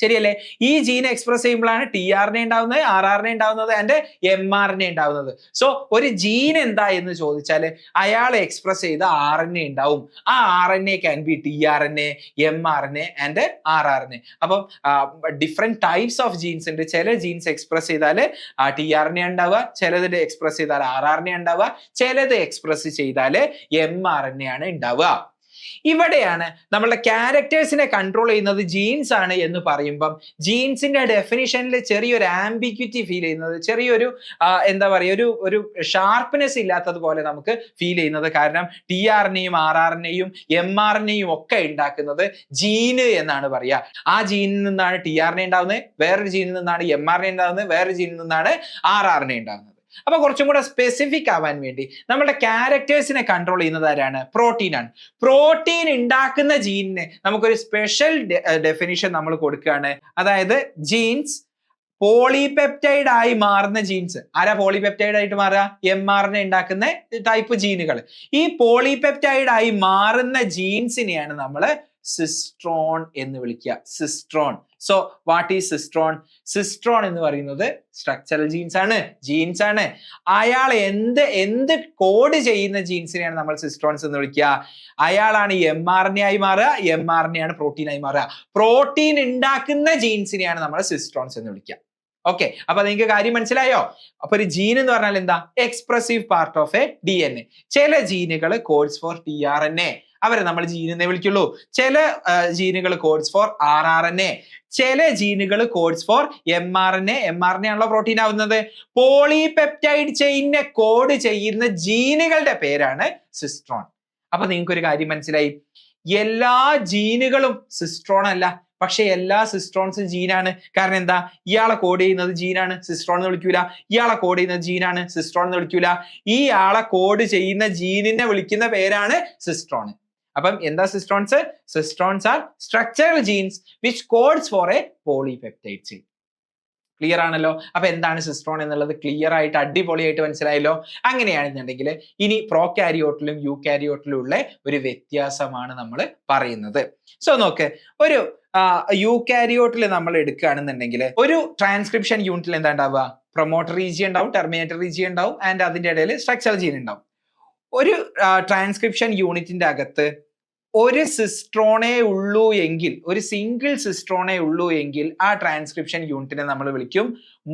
A: ശരിയല്ലേ? ഈ ജീൻ എക്സ്പ്രസ് ചെയ്യുമ്പോഴാണ് TRNA ഉണ്ടാവുന്നത്, RRNA ഉണ്ടാവുന്നത് ആൻഡ് mRNA ഉണ്ടാവുന്നത്. സോ ഒരു ജീൻ എന്താ എന്ന് ചോദിച്ചാൽ അയാൾ എക്സ്പ്രസ് ചെയ്ത RNA ഉണ്ടാവും. ആ RNA can be TRNA, mRNA and RRNA. അപ്പം ഡിഫറെന്റ് ടൈപ്സ് ഓഫ് ജീൻസ് ഉണ്ട്. ചില ജീൻസ് എക്സ്പ്രസ് ചെയ്താൽ TRNA ഉണ്ടാവുക, ചിലത് എക്സ്പ്രസ് ചെയ്താൽ RRNA ഉണ്ടാവുക, ചിലത് എക്സ്പ്രസ് ചെയ്താൽ mRNA ആണ് ഉണ്ടാവുക. ഇവിടെയാണ് നമ്മളുടെ ക്യാരക്ടേഴ്സിനെ കൺട്രോൾ ചെയ്യുന്നത് ജീൻസ് ആണ് എന്ന് പറയുമ്പം ജീൻസിന്റെ ഡെഫിനിഷനിൽ ചെറിയൊരു ആംബിഗ്വിറ്റി ഫീൽ ചെയ്യുന്നത്, ചെറിയൊരു എന്താ പറയുക, ഒരു ഷാർപ്പ്നെസ് ഇല്ലാത്തതുപോലെ നമുക്ക് ഫീൽ ചെയ്യുന്നത്. കാരണം TRNAയും RRNAയും mRNAയും ഒക്കെ ഉണ്ടാക്കുന്നത് ജീന് എന്നാണ് പറയുക. ആ ജീനിൽ നിന്നാണ് TRNA ഉണ്ടാവുന്നത്, വേറൊരു ജീനിൽ നിന്നാണ് mRNA ഉണ്ടാവുന്നത്, വേറൊരു ജീനിൽ നിന്നാണ് RRNA ഉണ്ടാവുന്നത്. അപ്പൊ കുറച്ചും കൂടെ സ്പെസിഫിക് ആവാൻ വേണ്ടി നമ്മുടെ ക്യാരക്ടേഴ്സിനെ കൺട്രോൾ ചെയ്യുന്നത് ആരാണ്? പ്രോട്ടീൻ ആണ്. പ്രോട്ടീൻ ഉണ്ടാക്കുന്ന ജീനിന് നമുക്കൊരു സ്പെഷ്യൽ ഡെഫിനിഷൻ നമ്മൾ കൊടുക്കുകയാണ്. അതായത് ജീൻസ് പോളിപെപ്റ്റൈഡ് ആയി മാറുന്ന ജീൻസ്. ആരാ പോളിപെപ്റ്റൈഡ് ആയിട്ട് മാറുക? mRNA ഉണ്ടാക്കുന്ന ടൈപ്പ് ജീനുകൾ. ഈ പോളിപെപ്റ്റൈഡ് ആയി മാറുന്ന ജീൻസിനെയാണ് നമ്മൾ സിസ്ട്രോൺ എന്ന് വിളിക്കുക. Cistron. So what is cistron? Cistron എന്ന് പറയുന്നത് സ്ട്രക്ചറൽ ജീൻസ് ആണ്. അയാൾ എന്ത് കോഡ് ചെയ്യുന്ന ജീൻസിനെയാണ് നമ്മൾ സിസ്ട്രോൺസ് എന്ന് വിളിക്കുക. അയാളാണ് mRNA ആയി മാറുക, mRNA ആണ് പ്രോട്ടീൻ ആയി മാറുക. പ്രോട്ടീൻ ഉണ്ടാക്കുന്ന ജീൻസിനെയാണ് നമ്മൾ സിസ്ട്രോൺസ് എന്ന് വിളിക്കുക. ഓക്കെ, അപ്പൊ നിങ്ങൾക്ക് കാര്യം മനസ്സിലായോ? അപ്പൊ ഒരു ജീൻ എന്ന് പറഞ്ഞാൽ എന്താ? Expressive part of a DNA. ചില ജീനുകൾ കോഡ്സ് ഫോർ TRNA, അവരെ നമ്മൾ ജീൻ എന്നേ വിളിക്കുള്ളൂ. ചില ജീനുകൾ കോഡ്സ് ഫോർ RRNA, ചില ജീനുകൾ കോഡ്സ് ഫോർ mRNA. mRNA ആണല്ലോ പ്രോട്ടീൻ ആവുന്നത്. പോളിപെപ്റ്റൈഡ് ചെയിനെ കോഡ് ചെയ്യുന്ന ജീനുകളുടെ പേരാണ് സിസ്ട്രോൺ. അപ്പൊ നിങ്ങൾക്ക് ഒരു കാര്യം മനസ്സിലായി, എല്ലാ ജീനുകളും സിസ്ട്രോൺ അല്ല, പക്ഷെ എല്ലാ സിസ്ട്രോൺസും ജീനാണ്. കാരണം എന്താ? ഇയാളെ കോഡ് ചെയ്യുന്നത് ജീനാണ്, സിസ്ട്രോൺ എന്ന് വിളിക്കൂല. ഇയാളെ കോഡ് ചെയ്യുന്നത് ജീനാണ്, സിസ്ട്രോൺ എന്ന് വിളിക്കൂല. ഈ ആളെ കോഡ് ചെയ്യുന്ന ജീനിനെ വിളിക്കുന്ന പേരാണ് സിസ്ട്രോൺ. അപ്പം എന്താ സിസ്ട്രോൺസ്? Cistrons are structural genes which codes for a polypeptide chain. Clear ആണല്ലോ? അപ്പൊ എന്താണ് സിസ്ട്രോൺ എന്നുള്ളത് ക്ലിയർ ആയിട്ട് അടിപൊളിയായിട്ട് മനസ്സിലായല്ലോ? അങ്ങനെയാണെന്നുണ്ടെങ്കിൽ ഇനി പ്രോകാരിയോട്ടിലും യൂകാരിയോട്ടിലും ഉള്ള ഒരു വ്യത്യാസമാണ് നമ്മൾ പറയുന്നത്. സോ നോക്ക്, ഒരു യൂകാരിയോട്ടിൽ നമ്മൾ എടുക്കുകയാണെന്നുണ്ടെങ്കിൽ ഒരു ട്രാൻസ്ക്രിപ്ഷൻ യൂണിറ്റിൽ എന്താ ഉണ്ടാവുക? പ്രൊമോട്ടർ റീജിയൻ ഉണ്ടാവും, ടെർമിനേറ്റർ റീജിയൻ ഉണ്ടാവും ആൻഡ് അതിന്റെ ഇടയിൽ സ്ട്രക്ചറൽ ജീൻ ഉണ്ടാവും. ഒരു ട്രാൻസ്ക്രിപ്ഷൻ യൂണിറ്റിന്റെ അകത്ത് ഒരു സിസ്ട്രോണേ ഉള്ളൂ എങ്കിൽ, ഒരു സിംഗിൾ സിസ്ട്രോണേ ഉള്ളൂ എങ്കിൽ ആ ട്രാൻസ്ക്രിപ്ഷൻ യൂണിറ്റിനെ നമ്മൾ വിളിക്കും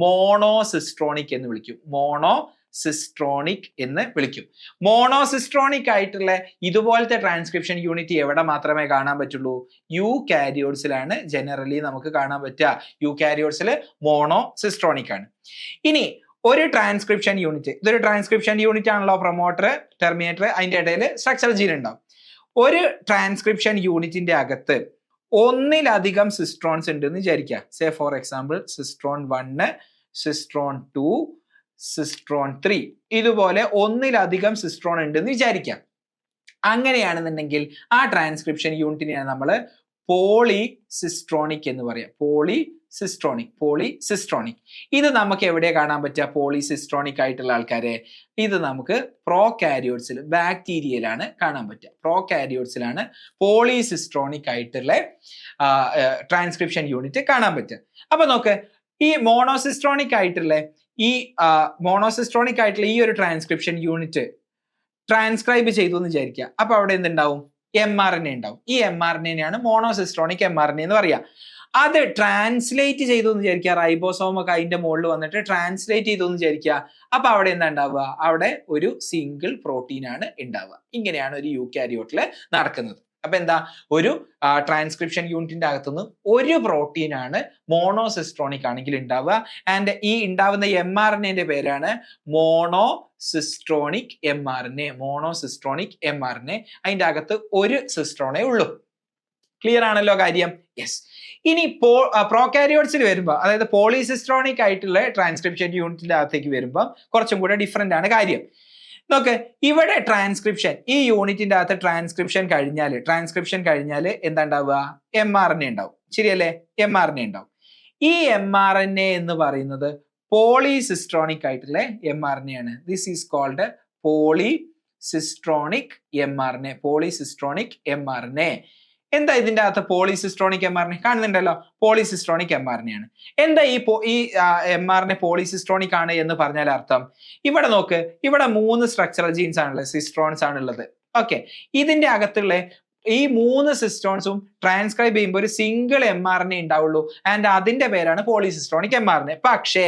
A: മോണോസിസ്ട്രോണിക് എന്ന് വിളിക്കും. മോണോസിസ്ട്രോണിക് എന്ന് വിളിക്കും. മോണോസിസ്ട്രോണിക് ആയിട്ടുള്ള ഇതുപോലത്തെ ട്രാൻസ്ക്രിപ്ഷൻ യൂണിറ്റ് എവിടെ മാത്രമേ കാണാൻ പറ്റുള്ളൂ? യൂകാരിയോട്സിലാണ് ജനറലി നമുക്ക് കാണാൻ പറ്റുക. യൂകാരിയോട്സിൽ മോണോസിസ്ട്രോണിക് ആണ്. ഇനി ഒരു ട്രാൻസ്ക്രിപ്ഷൻ യൂണിറ്റ്, ഇതൊരു ട്രാൻസ്ക്രിപ്ഷൻ യൂണിറ്റ് ആണല്ലോ, പ്രൊമോട്ടർ, ടെർമിനേറ്റർ, അതിന്റെ ഇടയിൽ സ്ട്രക്ചറൽ ജീൻ ഉണ്ടാവും. ഒരു ട്രാൻസ്ക്രിപ്ഷൻ യൂണിറ്റിന്റെ അകത്ത് ഒന്നിലധികം സിസ്ട്രോൺസ് ഉണ്ട് എന്ന് വിചാരിക്കുക. Say for example cistron 1, cistron 2, cistron 3, ഇതുപോലെ ഒന്നിലധികം സിസ്ട്രോൺ ഉണ്ട് എന്ന് വിചാരിക്കാം. അങ്ങനെയാണെന്നുണ്ടെങ്കിൽ ആ ട്രാൻസ്ക്രിപ്ഷൻ യൂണിറ്റിനെയാണ് നമ്മൾ പോളിസിസ്ട്രോണിക് എന്ന് പറയാം. പോളിസിസ്ട്രോണിക്. ഇത് നമുക്ക് എവിടെ കാണാൻ പറ്റുക? പോളിസിസ്ട്രോണിക് ആയിട്ടുള്ള ആൾക്കാരെ ഇത് നമുക്ക് പ്രോകാരിയോട്സിൽ, ബാക്ടീരിയയിലാണ് കാണാൻ പറ്റുക. പ്രോകാരിയോട്സിലാണ് പോളിസിസ്ട്രോണിക് ആയിട്ടുള്ള ട്രാൻസ്ക്രിപ്ഷൻ യൂണിറ്റ് കാണാൻ പറ്റുക. അപ്പൊ നോക്ക്, ഈ മോണോസിസ്ട്രോണിക് ആയിട്ടുള്ള ഈ ഒരു ട്രാൻസ്ക്രിപ്ഷൻ യൂണിറ്റ് ട്രാൻസ്ക്രൈബ് ചെയ്തു എന്ന് വിചാരിക്കുക. അപ്പൊ അവിടെ എന്തുണ്ടാവും? mRNA ഉണ്ടാവും. ഈ mRNA മോണോസിസ്ട്രോണിക് mRNA എന്ന് പറയാം. അത് ട്രാൻസ്ലേറ്റ് ചെയ്തു എന്ന് വിചാരിക്കുക. റൈബോസോം ഒക്കെ അതിന്റെ മുകളിൽ വന്നിട്ട് ട്രാൻസ്ലേറ്റ് ചെയ്തു എന്ന് വിചാരിക്കുക. അപ്പൊ അവിടെ എന്താ ഉണ്ടാവുക? അവിടെ ഒരു സിംഗിൾ പ്രോട്ടീൻ ആണ് ഉണ്ടാവുക. ഇങ്ങനെയാണ് ഒരു യൂകാരിയോട്ടിൽ നടക്കുന്നത്. അപ്പൊ എന്താ? ഒരു ട്രാൻസ്ക്രിപ്ഷൻ യൂണിറ്റിന്റെ അകത്തുനിന്ന് ഒരു പ്രോട്ടീൻ ആണ് മോണോസിസ്ട്രോണിക് ആണെങ്കിൽ ഉണ്ടാവുക. ആൻഡ് ഈ ഉണ്ടാവുന്ന mRNA പേരാണ് മോണോസിസ്ട്രോണിക് mRNA. അതിന്റെ അകത്ത് ഒരു സിസ്ട്രോണേ ഉള്ളൂ. ക്ലിയർ ആണല്ലോ കാര്യം? യെസ്. ഇനി പ്രോകാരിയോട്സിൽ വരുമ്പോൾ, അതായത് പോളിസിസ്ട്രോണിക് ആയിട്ടുള്ള ട്രാൻസ്ക്രിപ്ഷൻ യൂണിറ്റിന്റെ അകത്തേക്ക് വരുമ്പോൾ കുറച്ചും കൂടെ ഡിഫറെന്റ് ആണ് കാര്യം. നോക്ക്, ഇവിടെ ട്രാൻസ്ക്രിപ്ഷൻ, ഈ യൂണിറ്റിന്റെ അകത്ത് ട്രാൻസ്ക്രിപ്ഷൻ കഴിഞ്ഞാൽ എന്താ ഉണ്ടാവുക? mRNA ഉണ്ടാവും. ശരിയല്ലേ? mRNA ഉണ്ടാവും. ഈ mRNA എന്ന് പറയുന്നത് പോളിസിസ്ട്രോണിക് ആയിട്ടുള്ള mRNA ആണ്. This is called polycistronic mRNA. എന്താ ഇതിന്റെ അകത്ത് പോളിസിസ്ട്രോണിക് mRNA കാണുന്നുണ്ടല്ലോ, പോളിസിസ്ട്രോണിക് mRNA ആണ്. എന്താ ഈ mRNA പോളിസിസ്ട്രോണിക് ആണ് എന്ന് പറഞ്ഞാൽ അർത്ഥം, ഇവിടെ നോക്ക്, ഇവിടെ 3 സ്ട്രക്ചറൽ ജീൻസ് ആണുള്ളത്, സിസ്ട്രോൺസ് ആണുള്ളത്. ഓക്കെ, ഇതിന്റെ അകത്തുള്ള ഈ 3 സിസ്റ്റോൺസും ട്രാൻസ്ക്രൈബ് ചെയ്യുമ്പോൾ ഒരു സിംഗിൾ mRNA ഉണ്ടാവുള്ളൂ, ആൻഡ് അതിന്റെ പേരാണ് പോളിസിസ്ട്രോണിക് mRNA. പക്ഷേ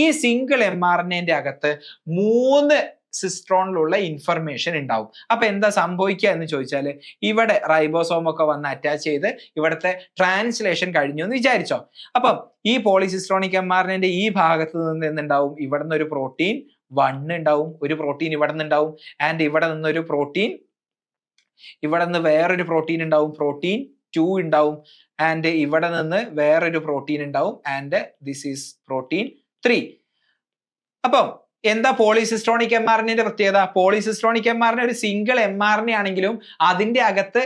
A: ഈ സിംഗിൾ mRNA അകത്ത് 3 സിസ്ട്രോണിലുള്ള ഇൻഫർമേഷൻ ഉണ്ടാവും. അപ്പൊ എന്താ സംഭവിക്കുക എന്ന് ചോദിച്ചാൽ, ഇവിടെ റൈബോസോം ഒക്കെ വന്ന് അറ്റാച്ച് ചെയ്ത് ഇവിടുത്തെ ട്രാൻസ്ലേഷൻ കഴിഞ്ഞു എന്ന് വിചാരിച്ചോ. അപ്പം ഈ പോളിസിസ്ട്രോണിക് mRNA ഈ ഭാഗത്ത് നിന്ന് എന്തുണ്ടാവും, ഇവിടെ നിന്ന് ഒരു പ്രോട്ടീൻ 1 ഉണ്ടാവും, ഒരു പ്രോട്ടീൻ ഇവിടെ നിന്ന് ഉണ്ടാവും, ആൻഡ് ഇവിടെ നിന്നൊരു പ്രോട്ടീൻ, ഇവിടെ നിന്ന് വേറൊരു പ്രോട്ടീൻ ഉണ്ടാവും, പ്രോട്ടീൻ 2 ഉണ്ടാവും, ആൻഡ് ഇവിടെ നിന്ന് വേറൊരു പ്രോട്ടീൻ ഉണ്ടാവും, ആൻഡ് ദിസ് ഈസ് പ്രോട്ടീൻ 3. അപ്പം എന്താ പോളിസിസ്ട്രോണിക് mRNA പ്രത്യേകത? പോളിസിസ്ട്രോണിക് mRNA ഒരു സിംഗിൾ mRNA ആണെങ്കിലും അതിന്റെ അകത്ത്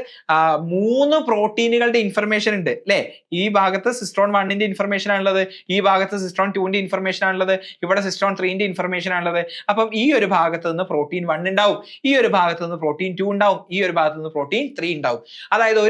A: 3 പ്രോട്ടീനുകളുടെ ഇൻഫർമേഷൻ ഉണ്ട് അല്ലെ. ഈ ഭാഗത്ത് സിസ്ട്രോൺ 1ന്റെ ഇൻഫർമേഷൻ ആണുള്ളത്, ഈ ഭാഗത്ത് സിസ്ട്രോൺ 2ന്റെ ഇൻഫർമേഷൻ ആണുള്ളത്, ഇവിടെ സിസ്ട്രോൺ 3ന്റെ ഇൻഫർമേഷൻ ആണുള്ളത്. അപ്പം ഈ ഒരു ഭാഗത്ത് നിന്ന് പ്രോട്ടീൻ 1 ഉണ്ടാവും, ഈ ഒരു ഭാഗത്ത് നിന്ന് പ്രോട്ടീൻ 2 ഉണ്ടാവും, ഈ ഒരു ഭാഗത്ത് നിന്ന് പ്രോട്ടീൻ 3 ഉണ്ടാവും. അതായത്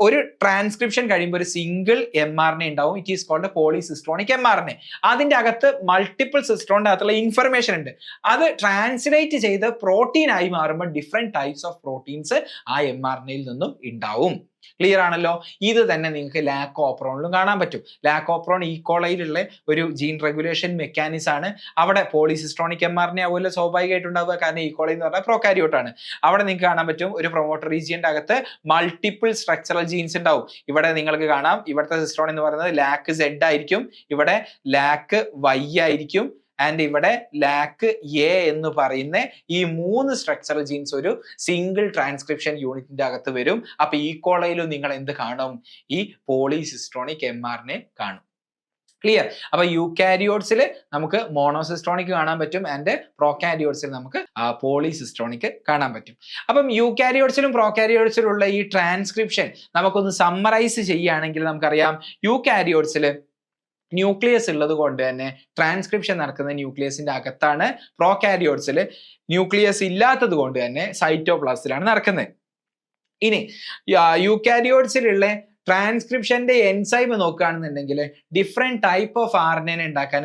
A: ഒരു ട്രാൻസ്ക്രിപ്ഷൻ കഴിയുമ്പോൾ ഒരു സിംഗിൾ mRNA ഉണ്ടാവും. It is called polycistronic mRNA. അതിന്റെ അകത്ത് മൾട്ടിപ്പിൾ സിസ്ട്രോണിന്റെ അകത്തുള്ള ഇൻഫർമേഷൻ ഉണ്ട്. അത് ട്രാൻസ്ലേറ്റ് ചെയ്ത് പ്രോട്ടീൻ ആയി മാറുമ്പോൾ ഡിഫറെന്റ് ടൈപ്സ് ഓഫ് പ്രോട്ടീൻസ് ആ mRNAയിൽ നിന്നും ഉണ്ടാവും. ക്ലിയർ ആണല്ലോ. ഇത് തന്നെ നിങ്ങൾക്ക് ലാക്കോപ്രോണിലും കാണാൻ പറ്റും. ലാക്കോപ്രോൺ ഈക്കോളയിലുള്ള ഒരു ജീൻ റെഗുലേഷൻ മെക്കാനിസം ആണ്. അവിടെ പോളിസിസ്ട്രോണിക് mRNA ആവുമല്ലോ സ്വാഭാവികമായിട്ടുണ്ടാവുക, കാരണം ഈക്കോളൈ എന്ന് പറഞ്ഞാൽ പ്രോകാരിയോട്ട് ആണ്. അവിടെ നിങ്ങൾക്ക് കാണാൻ പറ്റും ഒരു പ്രൊമോട്ടർ റീജിയന്റെ അകത്ത് മൾട്ടിപ്പിൾ സ്ട്രക്ചറൽ ജീൻസ് ഉണ്ടാവും. ഇവിടെ നിങ്ങൾക്ക് കാണാം, ഇവിടുത്തെ സിസ്ട്രോൺ എന്ന് പറയുന്നത് ലാക്ക് Z ആയിരിക്കും, ഇവിടെ ലാക്ക് Y ആയിരിക്കും, ആൻഡ് ഇവിടെ ലാക്ക് എ എന്ന് പറയുന്ന ഈ 3 സ്ട്രക്ചറൽ ജീൻസ് ഒരു സിംഗിൾ ട്രാൻസ്ക്രിപ്ഷൻ യൂണിറ്റിന്റെ അകത്ത് വരും. അപ്പൊ ഈക്കോളയിലും നിങ്ങൾ എന്ത് കാണും, ഈ പോളിസിസ്ട്രോണിക് mRNA കാണും. ക്ലിയർ. അപ്പൊ യൂകാരിയോട്സിൽ നമുക്ക് മോണോസിസ്ട്രോണിക് കാണാൻ പറ്റും, ആൻഡ് പ്രോകാരിയോട്സിൽ നമുക്ക് പോളിസിസ്ട്രോണിക് കാണാൻ പറ്റും. അപ്പം യൂകാരിയോട്സിലും പ്രോകാരിയോട്സിലും ഉള്ള ഈ ട്രാൻസ്ക്രിപ്ഷൻ നമുക്കൊന്ന് സമ്മറൈസ് ചെയ്യുകയാണെങ്കിൽ നമുക്കറിയാം, യൂകാരിയോട്സിൽ ന്യൂക്ലിയസ് ഉള്ളത് കൊണ്ട് തന്നെ ട്രാൻസ്ക്രിപ്ഷൻ നടക്കുന്ന ന്യൂക്ലിയസിന്റെ അകത്താണ്. പ്രോകാരിയോട്സിൽ ന്യൂക്ലിയസ് ഇല്ലാത്തത് കൊണ്ട് തന്നെ സൈറ്റോപ്ലാസത്തിലാണ് നടക്കുന്നത്. ഇനി യൂകാരിയോട്സിലുള്ള ട്രാൻസ്ക്രിപ്ഷന്റെ എൻസൈം നോക്കുകയാണെന്നുണ്ടെങ്കിൽ ഡിഫറെന്റ് ടൈപ്പ് ഓഫ് RNA ഉണ്ടാക്കാൻ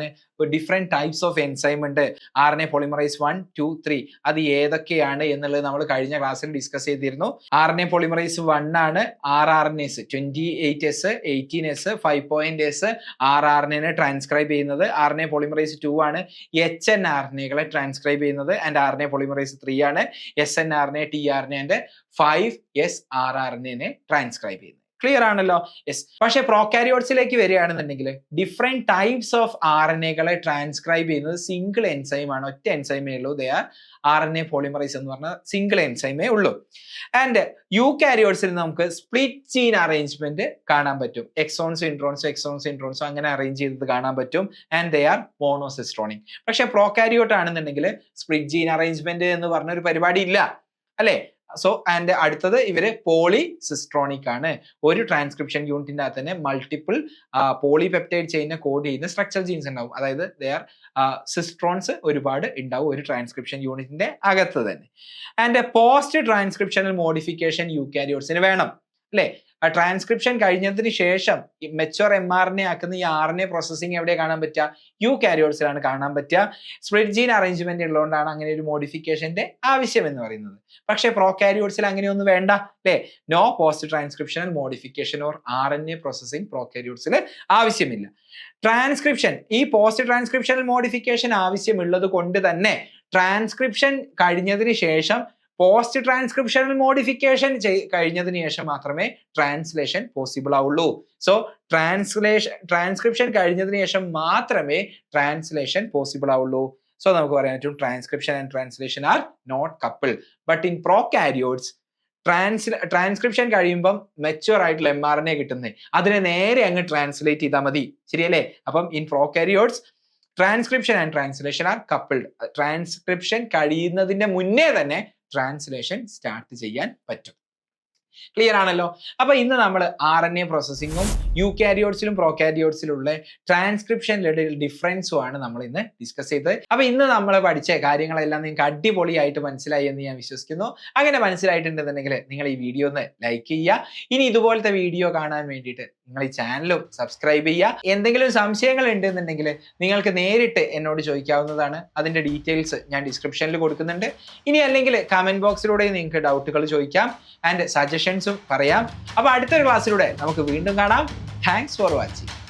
A: ഡിഫറെന്റ് ടൈപ്സ് ഓഫ് എൻസൈം ഉണ്ട്. RNA പോളിമറൈസ് 1, 2, 3 അത് ഏതൊക്കെയാണ് എന്നുള്ളത് നമ്മൾ കഴിഞ്ഞ ക്ലാസ്സിൽ ഡിസ്കസ് ചെയ്തിരുന്നു. RNA പോളിമറൈസ് 1 ആണ് rRNAs 28S 18S 5' rRNA transcribe ചെയ്യുന്നത്. RNA പോളിമറൈസ് 2 ആണ് hnRNA ട്രാൻസ്ക്രൈബ് ചെയ്യുന്നത്, ആൻഡ് RNA പോളിമറൈസ് 3 ആണ് snRNA tRNA and 5S rRNA transcribe ചെയ്യുന്നത്. ക്ലിയർ ആണല്ലോ. യെസ്. പക്ഷെ പ്രോകാരിയോട്സിലേക്ക് വരികയാണെന്നുണ്ടെങ്കിൽ ഡിഫറെന്റ് ടൈപ്സ് ഓഫ് RNAകളെ ട്രാൻസ്ക്രൈബ് ചെയ്യുന്നത് സിംഗിൾ എൻസൈം ആണ്, ഒറ്റ എൻസൈമേ ഉള്ളൂ. ദേ ആർ RNA പോളിമറൈസ് എന്ന് പറഞ്ഞ സിംഗിൾ എൻസൈമേ ഉള്ളൂ. ആൻഡ് യൂകാരിയോട്സിൽ നമുക്ക് സ്പ്ലിറ്റ് ജീൻ അറേഞ്ച്മെന്റ് കാണാൻ പറ്റും. എക്സോൺസ് ഇൻട്രോൺസും അങ്ങനെ അറേഞ്ച് ചെയ്തത് കാണാൻ പറ്റും, ആൻഡ് ദേ ആർ മോണോസിസ്ട്രോണിക്. പക്ഷെ പ്രോകാരിയോട്ട് ആണെന്നുണ്ടെങ്കിൽ സ്പ്ലിറ്റ് ജീൻ അറേഞ്ച്മെന്റ് എന്ന് പറഞ്ഞ ഒരു പരിപാടി ഇല്ല അല്ലെ. സോ ആൻഡ് അടുത്തത് ഇവര് പോളിസിസ്ട്രോണിക് ആണ്. ഒരു ട്രാൻസ്ക്രിപ്ഷൻ യൂണിറ്റിന്റെ അകത്ത് തന്നെ മൾട്ടിപ്പിൾ പോളിപെപ്റ്റൈഡ് ചെയിനെ കോഡ് ചെയ്യുന്ന സ്ട്രക്ചറൽ ജീൻസ് ഉണ്ടാവും. അതായത് ദേ ആർ സിസ്ട്രോൺസ് ഒരുപാട് ഉണ്ടാവും ഒരു ട്രാൻസ്ക്രിപ്ഷൻ യൂണിറ്റിന്റെ അകത്ത് തന്നെ. ആൻഡ് പോസ്റ്റ് ട്രാൻസ്ക്രിപ്ഷണൽ മോഡിഫിക്കേഷൻ യൂകാരിയോട്സിന് വേണം അല്ലെ. ട്രാൻസ്ക്രിപ്ഷൻ കഴിഞ്ഞതിന് ശേഷം മെച്ചുവർ mRNA ആക്കുന്ന ഈ RNA പ്രോസസ്സിംഗ് എവിടെ കാണാൻ പറ്റുക, യൂകാരിയോട്സിലാണ് കാണാൻ പറ്റുക. സ്പ്ലിറ്റ് ജീൻ അറേഞ്ച്മെന്റ് ഉള്ളതുകൊണ്ടാണ് അങ്ങനെ ഒരു മോഡിഫിക്കേഷന്റെ ആവശ്യം എന്ന് പറയുന്നത്. പക്ഷെ പ്രോകാരിയോട്സിൽ അങ്ങനെയൊന്നും വേണ്ട അല്ലെ. No post transcriptional modification or RNA processing പ്രോകാരിയോട്സിൽ ആവശ്യമില്ല. ട്രാൻസ്ക്രിപ്ഷൻ, ഈ പോസ്റ്റ് ട്രാൻസ്ക്രിപ്ഷണൽ മോഡിഫിക്കേഷൻ ആവശ്യമുള്ളത് കൊണ്ട് തന്നെ ട്രാൻസ്ക്രിപ്ഷൻ കഴിഞ്ഞതിന് ശേഷം പോസ്റ്റ് ട്രാൻസ്ക്രിപ്ഷണൽ മോഡിഫിക്കേഷൻ കഴിഞ്ഞതിന് ശേഷം മാത്രമേ ട്രാൻസ്ലേഷൻ പോസിബിൾ ആവുള്ളൂ. സോ ട്രാൻസ്ക്രിപ്ഷൻ കഴിഞ്ഞതിന് ശേഷം മാത്രമേ ട്രാൻസ്ലേഷൻ പോസിബിൾ ആവുള്ളൂ. സോ നമുക്ക് പറയാൻ പറ്റും transcription and translation are not couple. But in prokaryotes transcription കഴിയുമ്പം മെച്ചുവർ ആയിട്ടുള്ള mRNA കിട്ടുന്നത് അതിനെ നേരെ അങ്ങ് ട്രാൻസ്ലേറ്റ് ചെയ്താൽ മതി, ശരിയല്ലേ. അപ്പം in prokaryotes transcription and translation are coupled. Transcription കഴിയുന്നതിന്റെ മുന്നേ തന്നെ ട്രാൻസ്ലേഷൻ സ്റ്റാർട്ട് ചെയ്യാൻ പറ്റും. ക്ലിയർ ആണല്ലോ. അപ്പൊ ഇന്ന് നമ്മൾ RNA പ്രോസസ്സിങ്ങും യൂകാരിയോട്സിലും പ്രോകാരിയോട്സിലുള്ള ട്രാൻസ്ക്രിപ്ഷനിലെ ഡിഫറൻസും ആണ് നമ്മൾ ഇന്ന് ഡിസ്കസ് ചെയ്തത്. അപ്പൊ ഇന്ന് നമ്മൾ പഠിച്ച കാര്യങ്ങളെല്ലാം നിങ്ങൾക്ക് അടിപൊളിയായിട്ട് മനസ്സിലായി എന്ന് ഞാൻ വിശ്വസിക്കുന്നു. അങ്ങനെ മനസ്സിലായിട്ടുണ്ടെന്നുണ്ടെങ്കിൽ നിങ്ങൾ ഈ വീഡിയോ ഒന്ന് ലൈക്ക് ചെയ്യുക. ഇനി ഇതുപോലത്തെ വീഡിയോ കാണാൻ വേണ്ടിയിട്ട് നിങ്ങൾ ഈ ചാനലും സബ്സ്ക്രൈബ് ചെയ്യുക. എന്തെങ്കിലും സംശയങ്ങൾ ഉണ്ടെന്നുണ്ടെങ്കിൽ നിങ്ങൾക്ക് നേരിട്ട് എന്നോട് ചോദിക്കാവുന്നതാണ്. അതിന്റെ ഡീറ്റെയിൽസ് ഞാൻ ഡിസ്ക്രിപ്ഷനിൽ കൊടുക്കുന്നുണ്ട്. ഇനി അല്ലെങ്കിൽ കമന്റ് ബോക്സിലൂടെ നിങ്ങൾക്ക് ഡൗട്ടുകൾ ചോദിക്കാം ആൻഡ് സജഷൻസും പറയാം. അപ്പൊ അടുത്തൊരു ക്ലാസ്സിലൂടെ നമുക്ക് വീണ്ടും കാണാം. Thanks for watching.